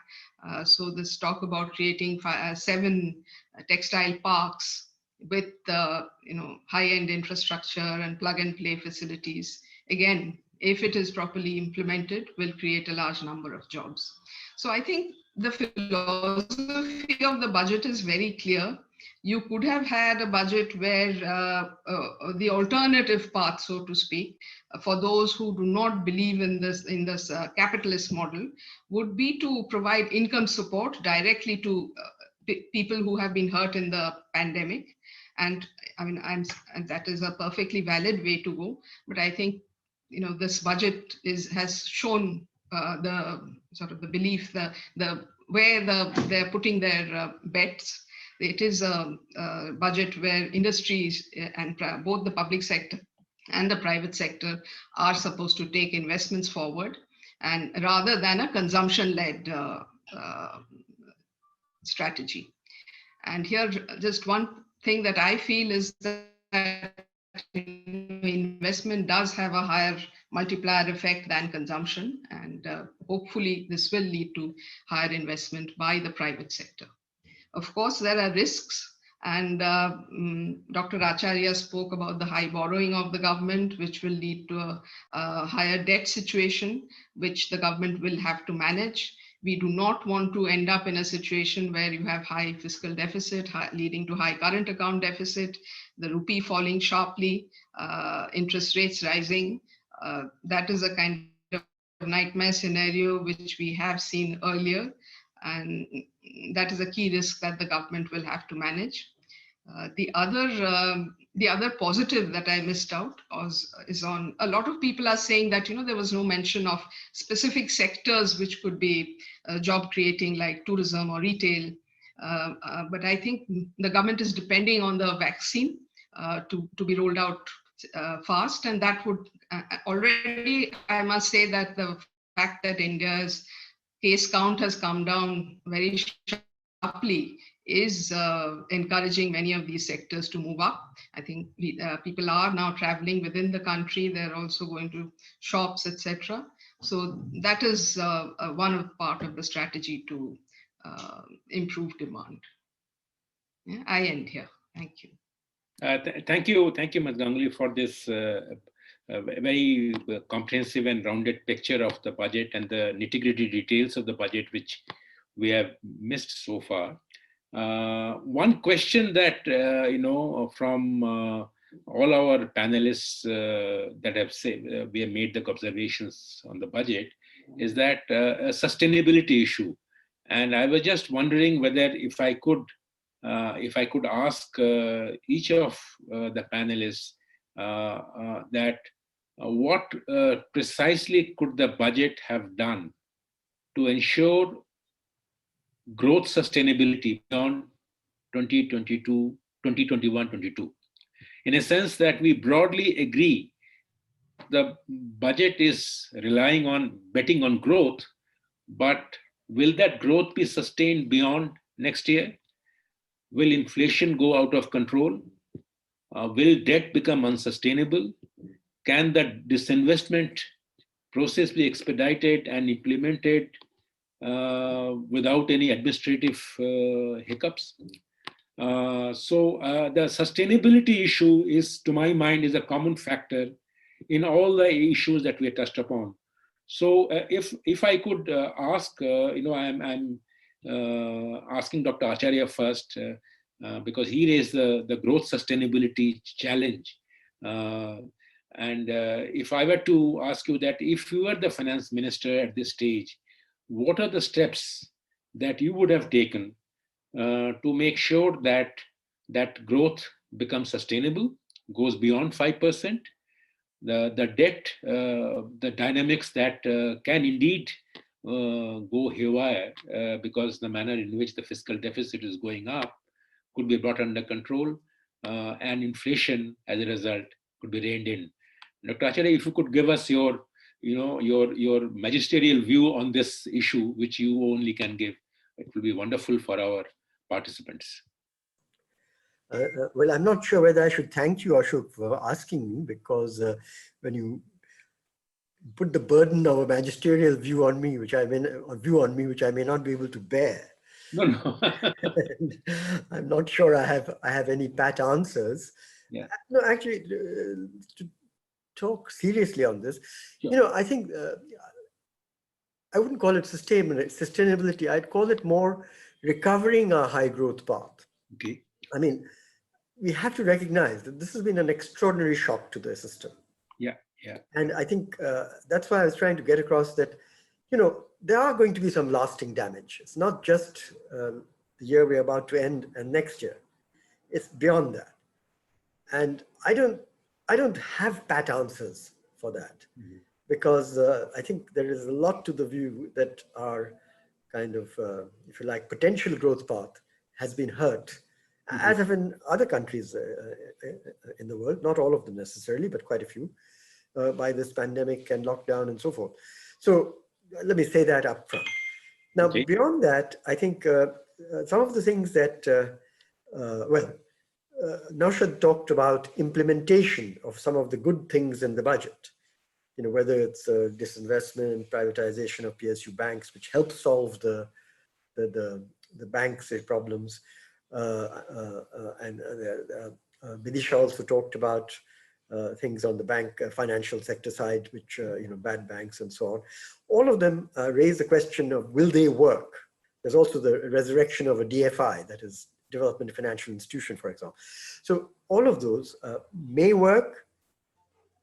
So this talk about creating 7 textile parks with high-end infrastructure and plug-and-play facilities, again, if it is properly implemented, will create a large number of jobs. So I think the philosophy of the budget is very clear. You could have had a budget where the alternative path, so to speak, for those who do not believe in this capitalist model, would be to provide income support directly to people who have been hurt in the pandemic. And I mean, and that is a perfectly valid way to go. But I think this budget has shown the sort of the belief, where they're putting their bets. It is a budget where industries and both the public sector and the private sector are supposed to take investments forward, and rather than a consumption-led strategy. And here, just one thing that I feel is that investment does have a higher multiplier effect than consumption, and hopefully this will lead to higher investment by the private sector. Of course, there are risks, and Dr. Acharya spoke about the high borrowing of the government, which will lead to a higher debt situation, which the government will have to manage. We do not want to end up in a situation where you have high fiscal deficit, leading to high current account deficit, the rupee falling sharply, interest rates rising. That is a kind of nightmare scenario which we have seen earlier, and that is a key risk that the government will have to manage. The other positive that I missed out is on, a lot of people are saying that there was no mention of specific sectors which could be job creating, like tourism or retail. But I think the government is depending on the vaccine to be rolled out fast, and that would already, I must say that the fact that India's case count has come down very sharply is encouraging many of these sectors to move up. I think people are now traveling within the country. They're also going to shops, etc. So that is one part of the strategy to improve demand. Yeah, I end here. Thank you. Thank you, Ms. Ganguly, for this very comprehensive and rounded picture of the budget and the nitty-gritty details of the budget, which we have missed so far. One question that from all our panelists that have said we have made the observations on the budget is that a sustainability issue, and I was just wondering whether if I could ask each of the panelists that what precisely could the budget have done to ensure growth sustainability beyond 2021-22, in a sense that we broadly agree the budget is relying on betting on growth, but will that growth be sustained beyond next year? Will inflation go out of control? Will debt become unsustainable? Can the disinvestment process be expedited and implemented without any administrative hiccups? So the sustainability issue is, to my mind, is a common factor in all the issues that we touched upon. So if I could ask, I'm asking Dr. Acharya first because he raised the growth sustainability challenge. And if I were to ask you that, if you were the finance minister at this stage, what are the steps that you would have taken to make sure that that growth becomes sustainable, goes beyond 5%? The debt, the dynamics that can indeed go haywire because the manner in which the fiscal deficit is going up could be brought under control, and inflation as a result could be reined in. Dr. Acharya, if you could give us your magisterial view on this issue, which you only can give, it will be wonderful for our participants. Well, I'm not sure whether I should thank you, Ashok, for asking me, because when you put the burden of a magisterial view on me, which I may not be able to bear. No. I'm not sure I have any pat answers. Yeah. No, actually, to talk seriously on this, sure. I think I wouldn't call it sustainability. I'd call it more recovering our high growth path. Okay. I mean, we have to recognize that this has been an extraordinary shock to the system. Yeah, yeah. And I think that's why I was trying to get across that, there are going to be some lasting damage. It's not just the year we're about to end and next year. It's beyond that. And I don't have pat answers for that, because I think there is a lot to the view that our kind of, if you like, potential growth path has been hurt, as have in other countries in the world, not all of them necessarily, but quite a few, by this pandemic and lockdown and so forth. So let me say that up front. Now, Okay. beyond that, I think some of the things that, Naushad talked about implementation of some of the good things in the budget, whether it's disinvestment, privatization of PSU banks, which helps solve the banks' problems. And Bidisha also talked about things on the financial sector side, which, bad banks and so on. All of them raise the question of, will they work? There's also the resurrection of a DFI, that is Development Financial Institution, for example. So all of those may work,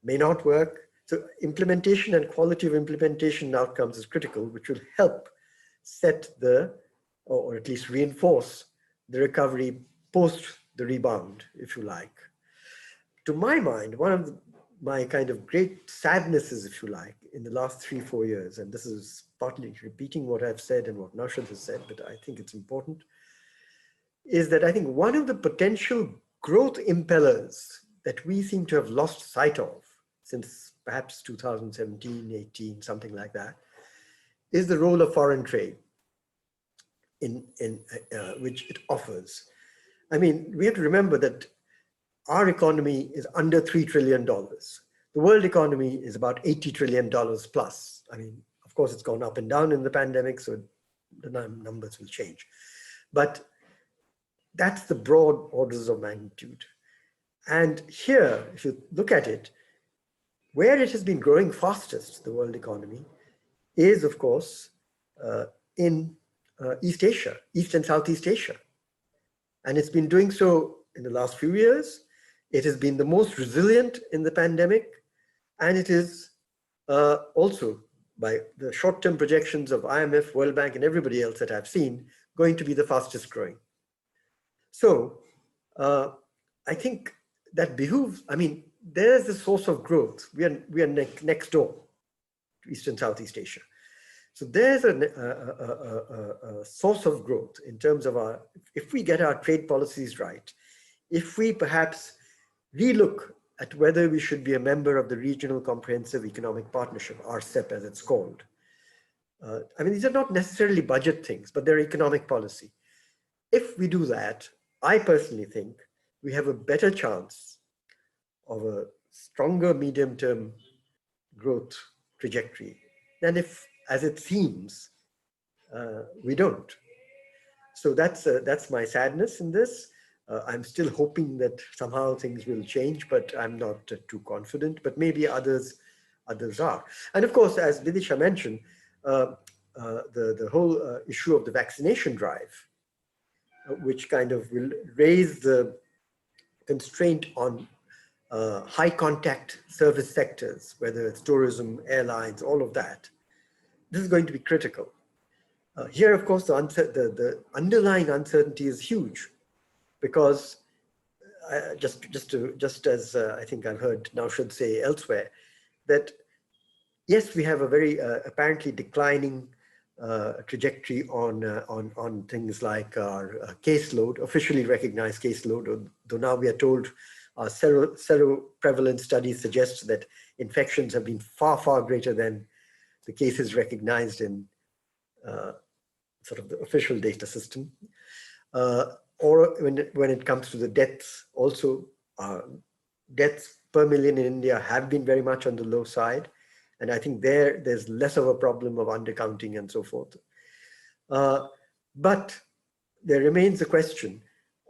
may not work. So implementation and quality of implementation outcomes is critical, which will help set or at least reinforce the recovery post the rebound, if you like. To my mind, one of my kind of great sadnesses, if you like, in the last 3-4 years, and this is partly repeating what I've said and what Naushad has said, but I think it's important, is that I think one of the potential growth impellers that we seem to have lost sight of since perhaps 2017, 18, something like that, is the role of foreign trade in which it offers. I mean, we have to remember that our economy is under $3 trillion. The world economy is about $80 trillion plus. I mean, of course, it's gone up and down in the pandemic, so the numbers will change. But that's the broad orders of magnitude. And here, if you look at it, where it has been growing fastest, the world economy, is, of course, in East Asia, East and Southeast Asia. And it's been doing so in the last few years. It has been the most resilient in the pandemic, and it is also, by the short-term projections of IMF, World Bank, and everybody else that I've seen, going to be the fastest growing. So I think that behooves, I mean, there's the source of growth. We are next door to East and Southeast Asia. So there's a source of growth in terms of if we get our trade policies right, if we perhaps relook at whether we should be a member of the Regional Comprehensive Economic Partnership, RCEP as it's called. I mean, these are not necessarily budget things, but they're economic policy. If we do that, I personally think we have a better chance of a stronger medium-term growth trajectory than if, as it seems, we don't. So that's my sadness in this. I'm still hoping that somehow things will change, but I'm not too confident. But maybe others are. And of course, as Bidisha mentioned, the whole issue of the vaccination drive, which kind of will raise the constraint on high contact service sectors, whether it's tourism, airlines, all of that. This is going to be critical. Here, of course, the underlying uncertainty is huge, because just as I think I've heard Naushad say elsewhere, that yes, we have a very apparently declining trajectory on things like our caseload, officially recognized caseload, though now we are told our seroprevalence studies suggest that infections have been far, far greater than the cases recognized in sort of the official data system. Or when it comes to the deaths, also deaths per million in India have been very much on the low side. And I think there's less of a problem of undercounting and so forth. But there remains the question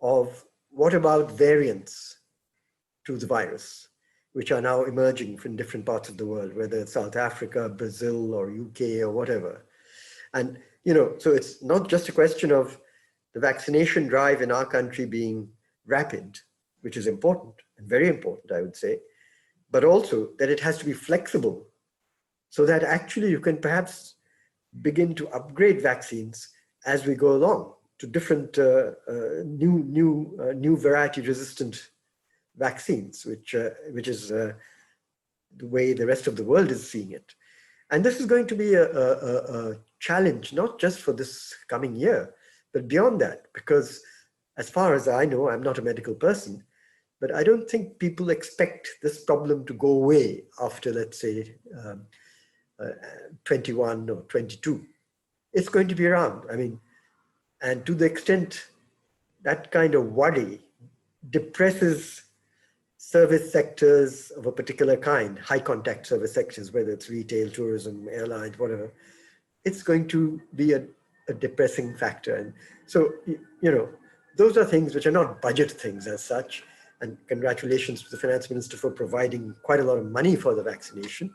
of what about variants to the virus, which are now emerging from different parts of the world, whether it's South Africa, Brazil, or UK, or whatever. And, so it's not just a question of the vaccination drive in our country being rapid, which is important and very important, I would say, but also that it has to be flexible so that actually you can perhaps begin to upgrade vaccines as we go along to different new variety resistant vaccines, which is the way the rest of the world is seeing it. And this is going to be a challenge, not just for this coming year, but beyond that, because as far as I know, I'm not a medical person, but I don't think people expect this problem to go away after, let's say, 21 or 22. It's going to be around. I mean, and to the extent that kind of worry depresses service sectors of a particular kind, high contact service sectors, whether it's retail, tourism, airlines, whatever, it's going to be a depressing factor. And so, those are things which are not budget things as such. And congratulations to the finance minister for providing quite a lot of money for the vaccination.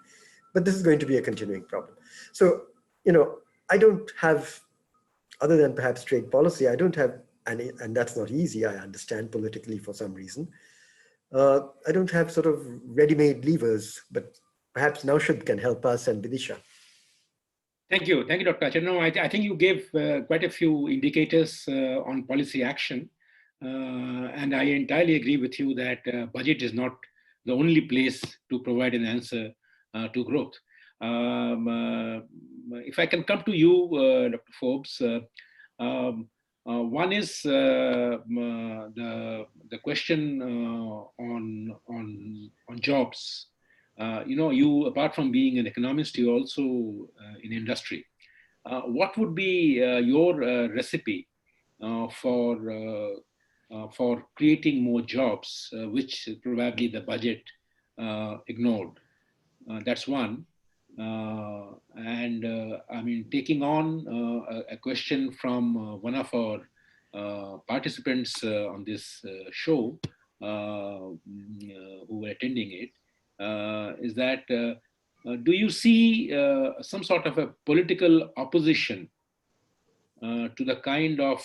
But this is going to be a continuing problem. So, I don't have, other than perhaps trade policy, I don't have any, and that's not easy, I understand politically for some reason. I don't have sort of ready-made levers, but perhaps Naushad can help us, and Bidisha. Thank you, Dr. Acharya. No, I think you gave quite a few indicators on policy action. And I entirely agree with you that budget is not the only place to provide an answer to growth. If I can come to you, Dr. Forbes, one is the question on jobs. You, apart from being an economist, you also in industry. What would be your recipe for creating more jobs, which probably the budget ignored? That's one. I mean, taking on a question from one of our participants on this show who were attending it, is that do you see some sort of a political opposition to the kind of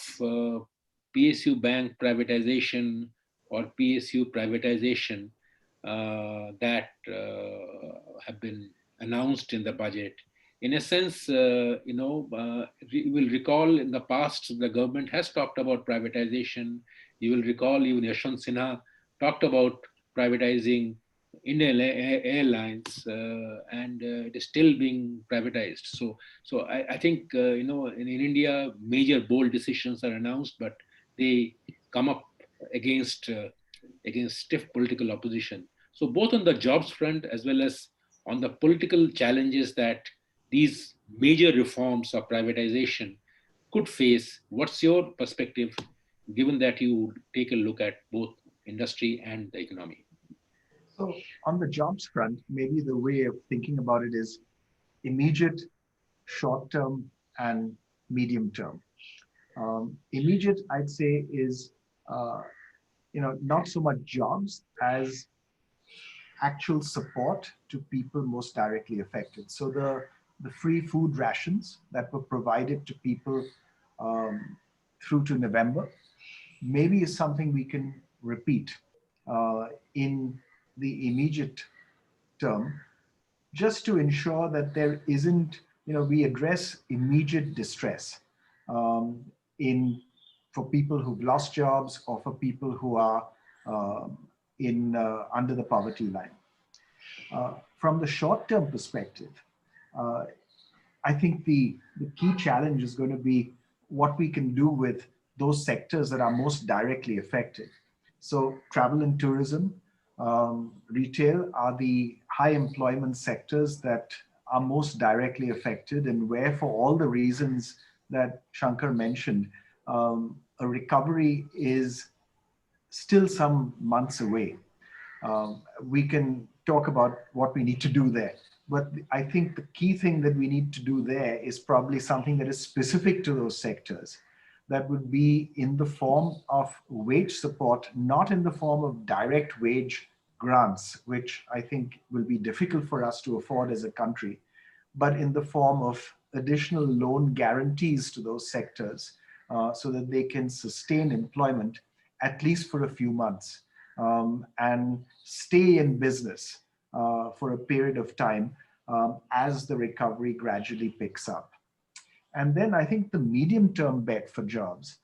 PSU bank privatization or PSU privatization that have been announced in the budget? In a sense, you will recall in the past, the government has talked about privatization. You will recall even Yashwant Sinha talked about privatizing Indian Airlines, and it is still being privatized. So I think, in India, major bold decisions are announced, but they come up against stiff political opposition. So both on the jobs front as well as on the political challenges that these major reforms of privatization could face, what's your perspective, given that you take a look at both industry and the economy? So on the jobs front, maybe the way of thinking about it is immediate, short term, and medium term. Immediate, I'd say, is not so much jobs as actual support to people most directly affected. So the free food rations that were provided to people through to November maybe is something we can repeat in the immediate term, just to ensure that there isn't, we address immediate distress um, in for people who've lost jobs or for people who are in under the poverty line. From the short-term perspective, uh, I think the key challenge is going to be what we can do with those sectors that are most directly affected. So travel and tourism, retail are the high employment sectors that are most directly affected, and where, for all the reasons that Shankar mentioned, a recovery is still some months away. We can talk about what we need to do there. But I think the key thing that we need to do there is probably something that is specific to those sectors. That would be in the form of wage support, not in the form of direct wage grants, which I think will be difficult for us to afford as a country, but in the form of additional loan guarantees to those sectors so that they can sustain employment at least for a few months and stay in business for a period of time as the recovery gradually picks up. And then I think the medium term bet for jobs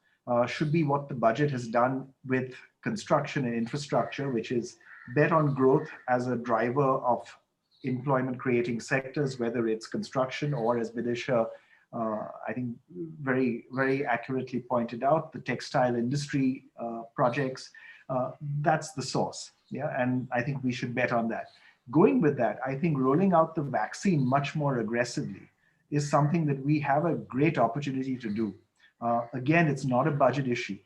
should be what the budget has done with construction and infrastructure, which is bet on growth as a driver of employment creating sectors, whether it's construction or, as Bidisha I think very, very accurately pointed out, the textile industry projects. That's the source. Yeah, and I think we should bet on that. Going with that, I think rolling out the vaccine much more aggressively is something that we have a great opportunity to do. Again, it's not a budget issue,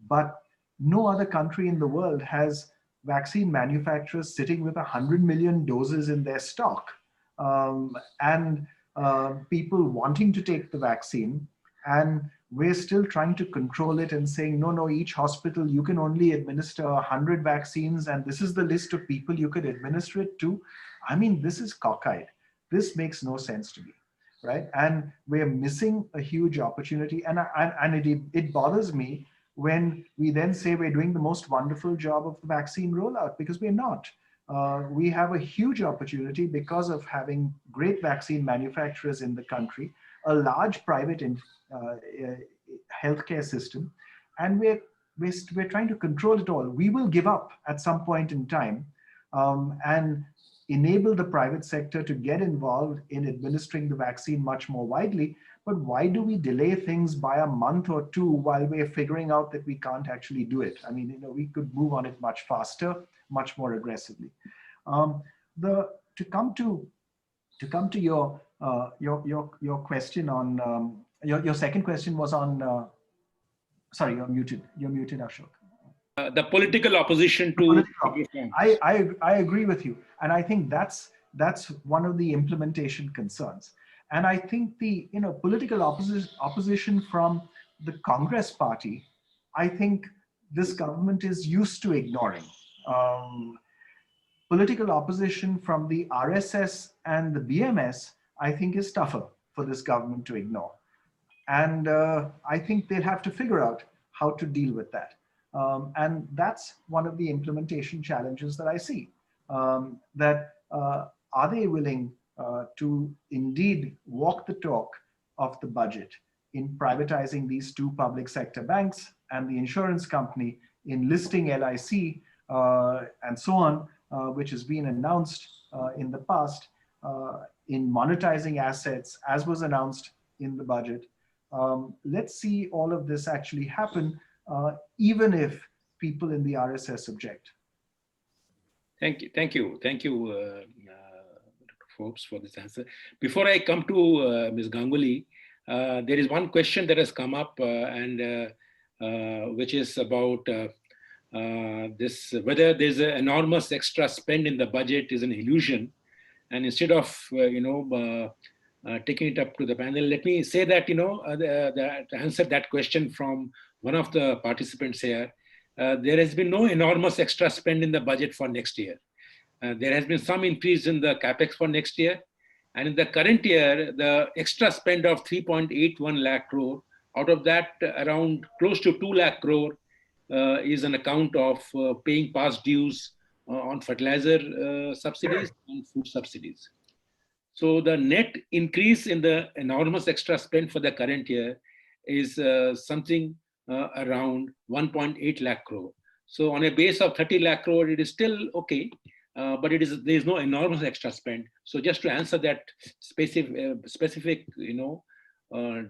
but no other country in the world has vaccine manufacturers sitting with 100 million doses in their stock. And people wanting to take the vaccine, and we're still trying to control it and saying, no, each hospital, you can only administer 100 vaccines, and this is the list of people you could administer it to. I mean, this is cockeyed. This makes no sense to me, right? And we're missing a huge opportunity. And it bothers me when we then say we're doing the most wonderful job of the vaccine rollout, because we're not. We have a huge opportunity because of having great vaccine manufacturers in the country, a large private healthcare system, and we're trying to control it all. We will give up at some point in time and enable the private sector to get involved in administering the vaccine much more widely. But why do we delay things by a month or two while we're figuring out that we can't actually do it? I mean, we could move on it much faster, much more aggressively. To come to your question on your second question was on. Sorry, you're muted. You're muted, Ashok. The political opposition to I agree with you, and I think that's one of the implementation concerns. And I think the political opposition from the Congress party, I think this government is used to ignoring. Political opposition from the RSS and the BMS, I think, is tougher for this government to ignore. And I think they'll have to figure out how to deal with that. And that's one of the implementation challenges that I see. Are they willing to indeed walk the talk of the budget in privatizing these two public sector banks and the insurance company, in listing LIC and so on, which has been announced in the past, in monetizing assets, as was announced in the budget. Let's see all of this actually happen, even if people in the RSS object. Thank you, Dr. Forbes, for this answer. Before I come to Ms. Ganguly, there is one question that has come up, which is about this, whether there's an enormous extra spend in the budget is an illusion. And instead of taking it up to the panel, let me say that to answer that question from one of the participants here. There has been no enormous extra spend in the budget for next year. There has been some increase in the capex for next year. And in the current year, the extra spend of 3.81 lakh crore, out of that around close to 2 lakh crore is an account of paying past dues on fertilizer subsidies and food subsidies. So the net increase in the enormous extra spend for the current year is something around 1.8 lakh crore. So on a base of 30 lakh crore, it is still okay, but there is no enormous extra spend. So just to answer that specific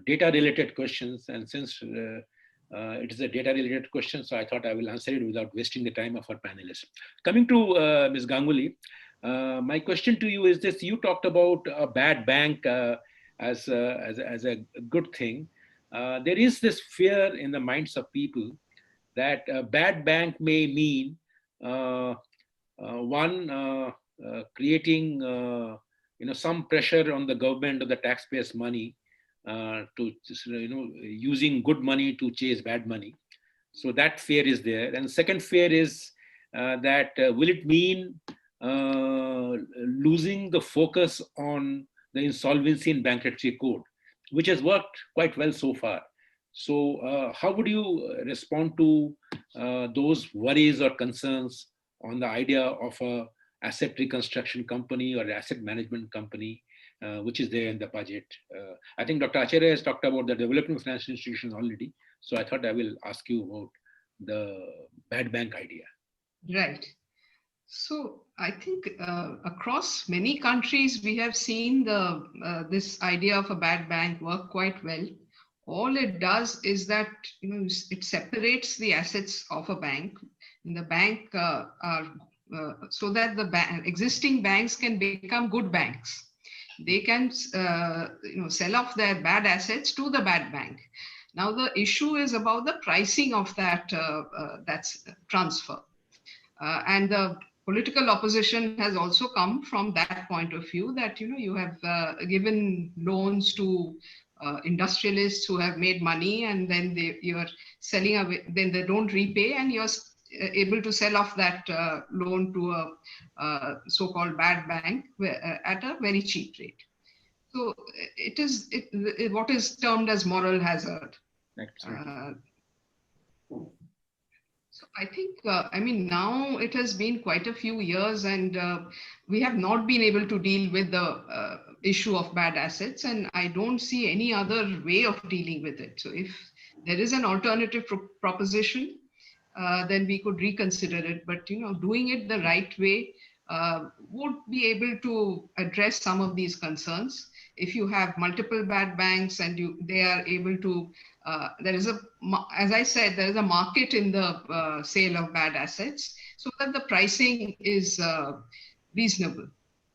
data-related questions, and since it is a data-related question, so I thought I will answer it without wasting the time of our panelists. Coming to Ms. Ganguly, my question to you is this: you talked about a bad bank as a good thing. There is this fear in the minds of people that a bad bank may mean creating some pressure on the government or the taxpayers' money to using good money to chase bad money. So that fear is there. And the second fear is that will it mean losing the focus on the insolvency and bankruptcy code, which has worked quite well so far. So how would you respond to those worries or concerns on the idea of a asset reconstruction company or asset management company, which is there in the budget? I think Dr. Acharya has talked about the development of financial institutions already. So I thought I will ask you about the bad bank idea. Right. So I think across many countries, we have seen this idea of a bad bank work quite well. All it does is that it separates the assets of a bank. And the bank so that the existing banks can become good banks. They can sell off their bad assets to the bad bank. Now the issue is about the pricing of that that's transfer, and the political opposition has also come from that point of view that you have given loans to industrialists who have made money, and then you're selling away, then they don't repay, and you're able to sell off that loan to a so-called bad bank at a very cheap rate. So it is what is termed as moral hazard. So I think, now it has been quite a few years, and we have not been able to deal with the issue of bad assets, and I don't see any other way of dealing with it. So if there is an alternative proposition, then we could reconsider it. But doing it the right way would be able to address some of these concerns. If you have multiple bad banks and they are able to, as I said, there is a market in the sale of bad assets, so that the pricing is reasonable.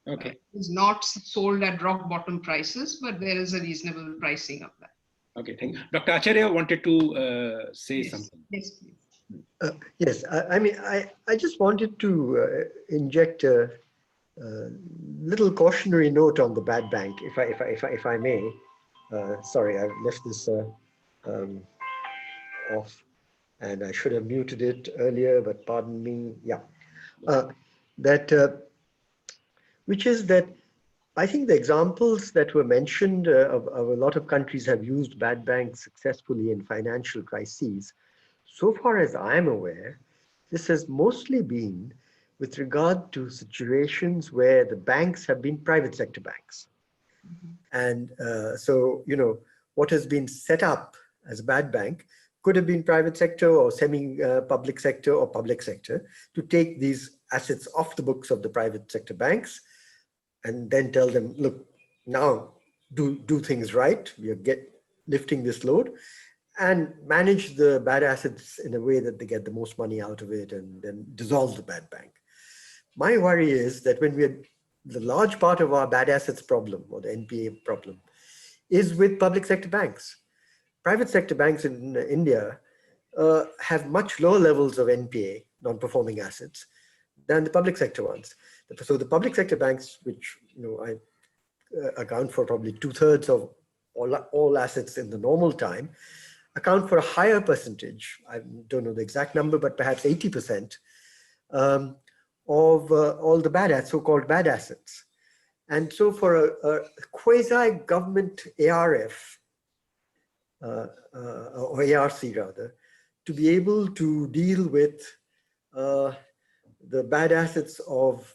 Okay. It's not sold at rock bottom prices, but there is a reasonable pricing of that. Okay, thank you. Dr. Acharya wanted to say something. Yes, please. Yes, I just wanted to inject a little cautionary note on the bad bank, if I may. Sorry, I've left this off, and I should have muted it earlier, but pardon me. Yeah, which is that I think the examples that were mentioned of a lot of countries have used bad banks successfully in financial crises. So far as I'm aware, this has mostly been with regard to situations where the banks have been private sector banks. And so, what has been set up as a bad bank could have been private sector or semi-public sector or public sector to take these assets off the books of the private sector banks and then tell them, look, now do things right. We are lifting this load, and manage the bad assets in a way that they get the most money out of it, and then dissolve the bad bank. my worry is that when the large part of our bad assets problem, or the NPA problem, is with public sector banks. Private sector banks in India have much lower levels of NPA, non-performing assets, than the public sector ones. So the public sector banks, which I account for probably 2/3 of all assets in the normal time, account for a higher percentage. I don't know the exact number, but perhaps 80% of all the so-called bad assets. And so for a quasi-government ARF, or ARC rather, to be able to deal with the bad assets of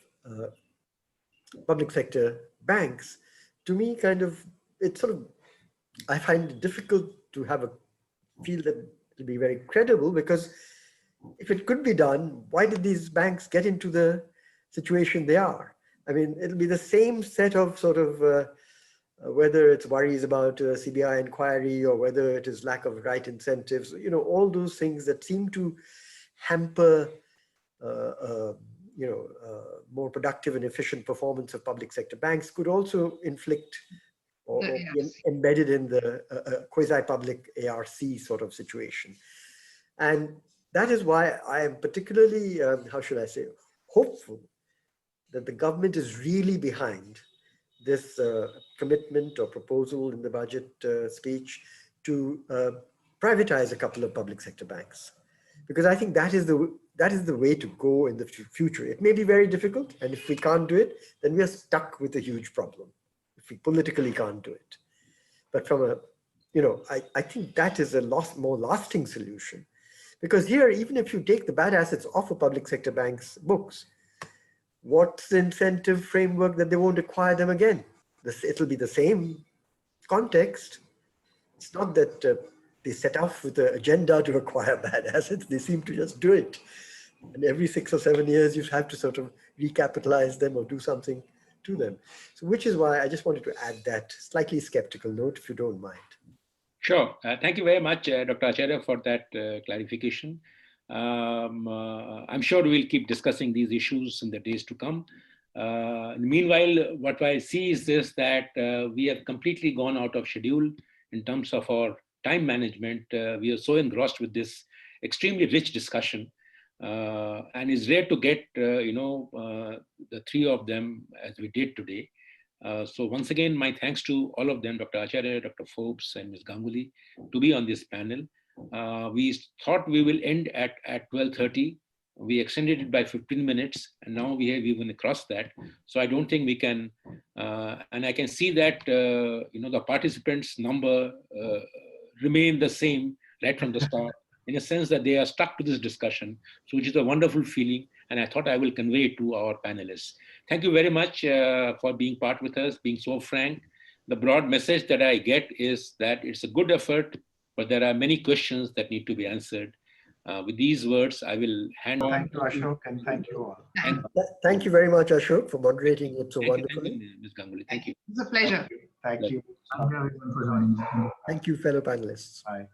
public sector banks, to me I find it difficult to feel that it'll be very credible, because if it could be done, why did these banks get into the situation they are? I mean, it'll be the same set of whether it's worries about CBI inquiry, or whether it is lack of right incentives, all those things that seem to hamper more productive and efficient performance of public sector banks, could also inflict or be embedded in the quasi-public ARC sort of situation. And that is why I am particularly, how should I say, hopeful that the government is really behind this commitment or proposal in the budget speech to privatize a couple of public sector banks, because I think that is the way to go in the future. It may be very difficult, and if we can't do it, then we are stuck with a huge problem if we politically can't do it. But from I think that is a more lasting solution, because here, even if you take the bad assets off a public sector bank's books, what's the incentive framework that they won't acquire them again? It'll be the same context. It's not that they set off with an agenda to acquire bad assets. They seem to just do it. And every 6 or 7 years, you have to sort of recapitalize them or do something to them. So which is why I just wanted to add that slightly skeptical note, if you don't mind. Sure. Thank you very much, Dr. Acharya, for that clarification. I'm sure we'll keep discussing these issues in the days to come. Meanwhile, what I see is this, that we have completely gone out of schedule in terms of our time management. We are so engrossed with this extremely rich discussion, and it's rare to get, the three of them as we did today. So once again, my thanks to all of them, Dr. Acharya, Dr. Forbes, and Ms. Ganguly, to be on this panel. We thought we will end at 12:30. We extended it by 15 minutes, and now we have even crossed that. So I don't think we can, and I can see that, the participants' number remain the same right from the start, in a sense that they are stuck to this discussion, so which is a wonderful feeling, and I thought I will convey it to our panelists. Thank you very much for being part with us, being so frank. The broad message that I get is that it's a good effort, but there are many questions that need to be answered. With these words, I will hand on. Thank you, Ashok, and thank you all. Thank you very much, Ashok, for moderating it so wonderfully. Thank you, Ms. Ganguly. Thank you. It's a pleasure. Thank you. Thank you everyone for joining. Thank you, fellow panelists. Bye.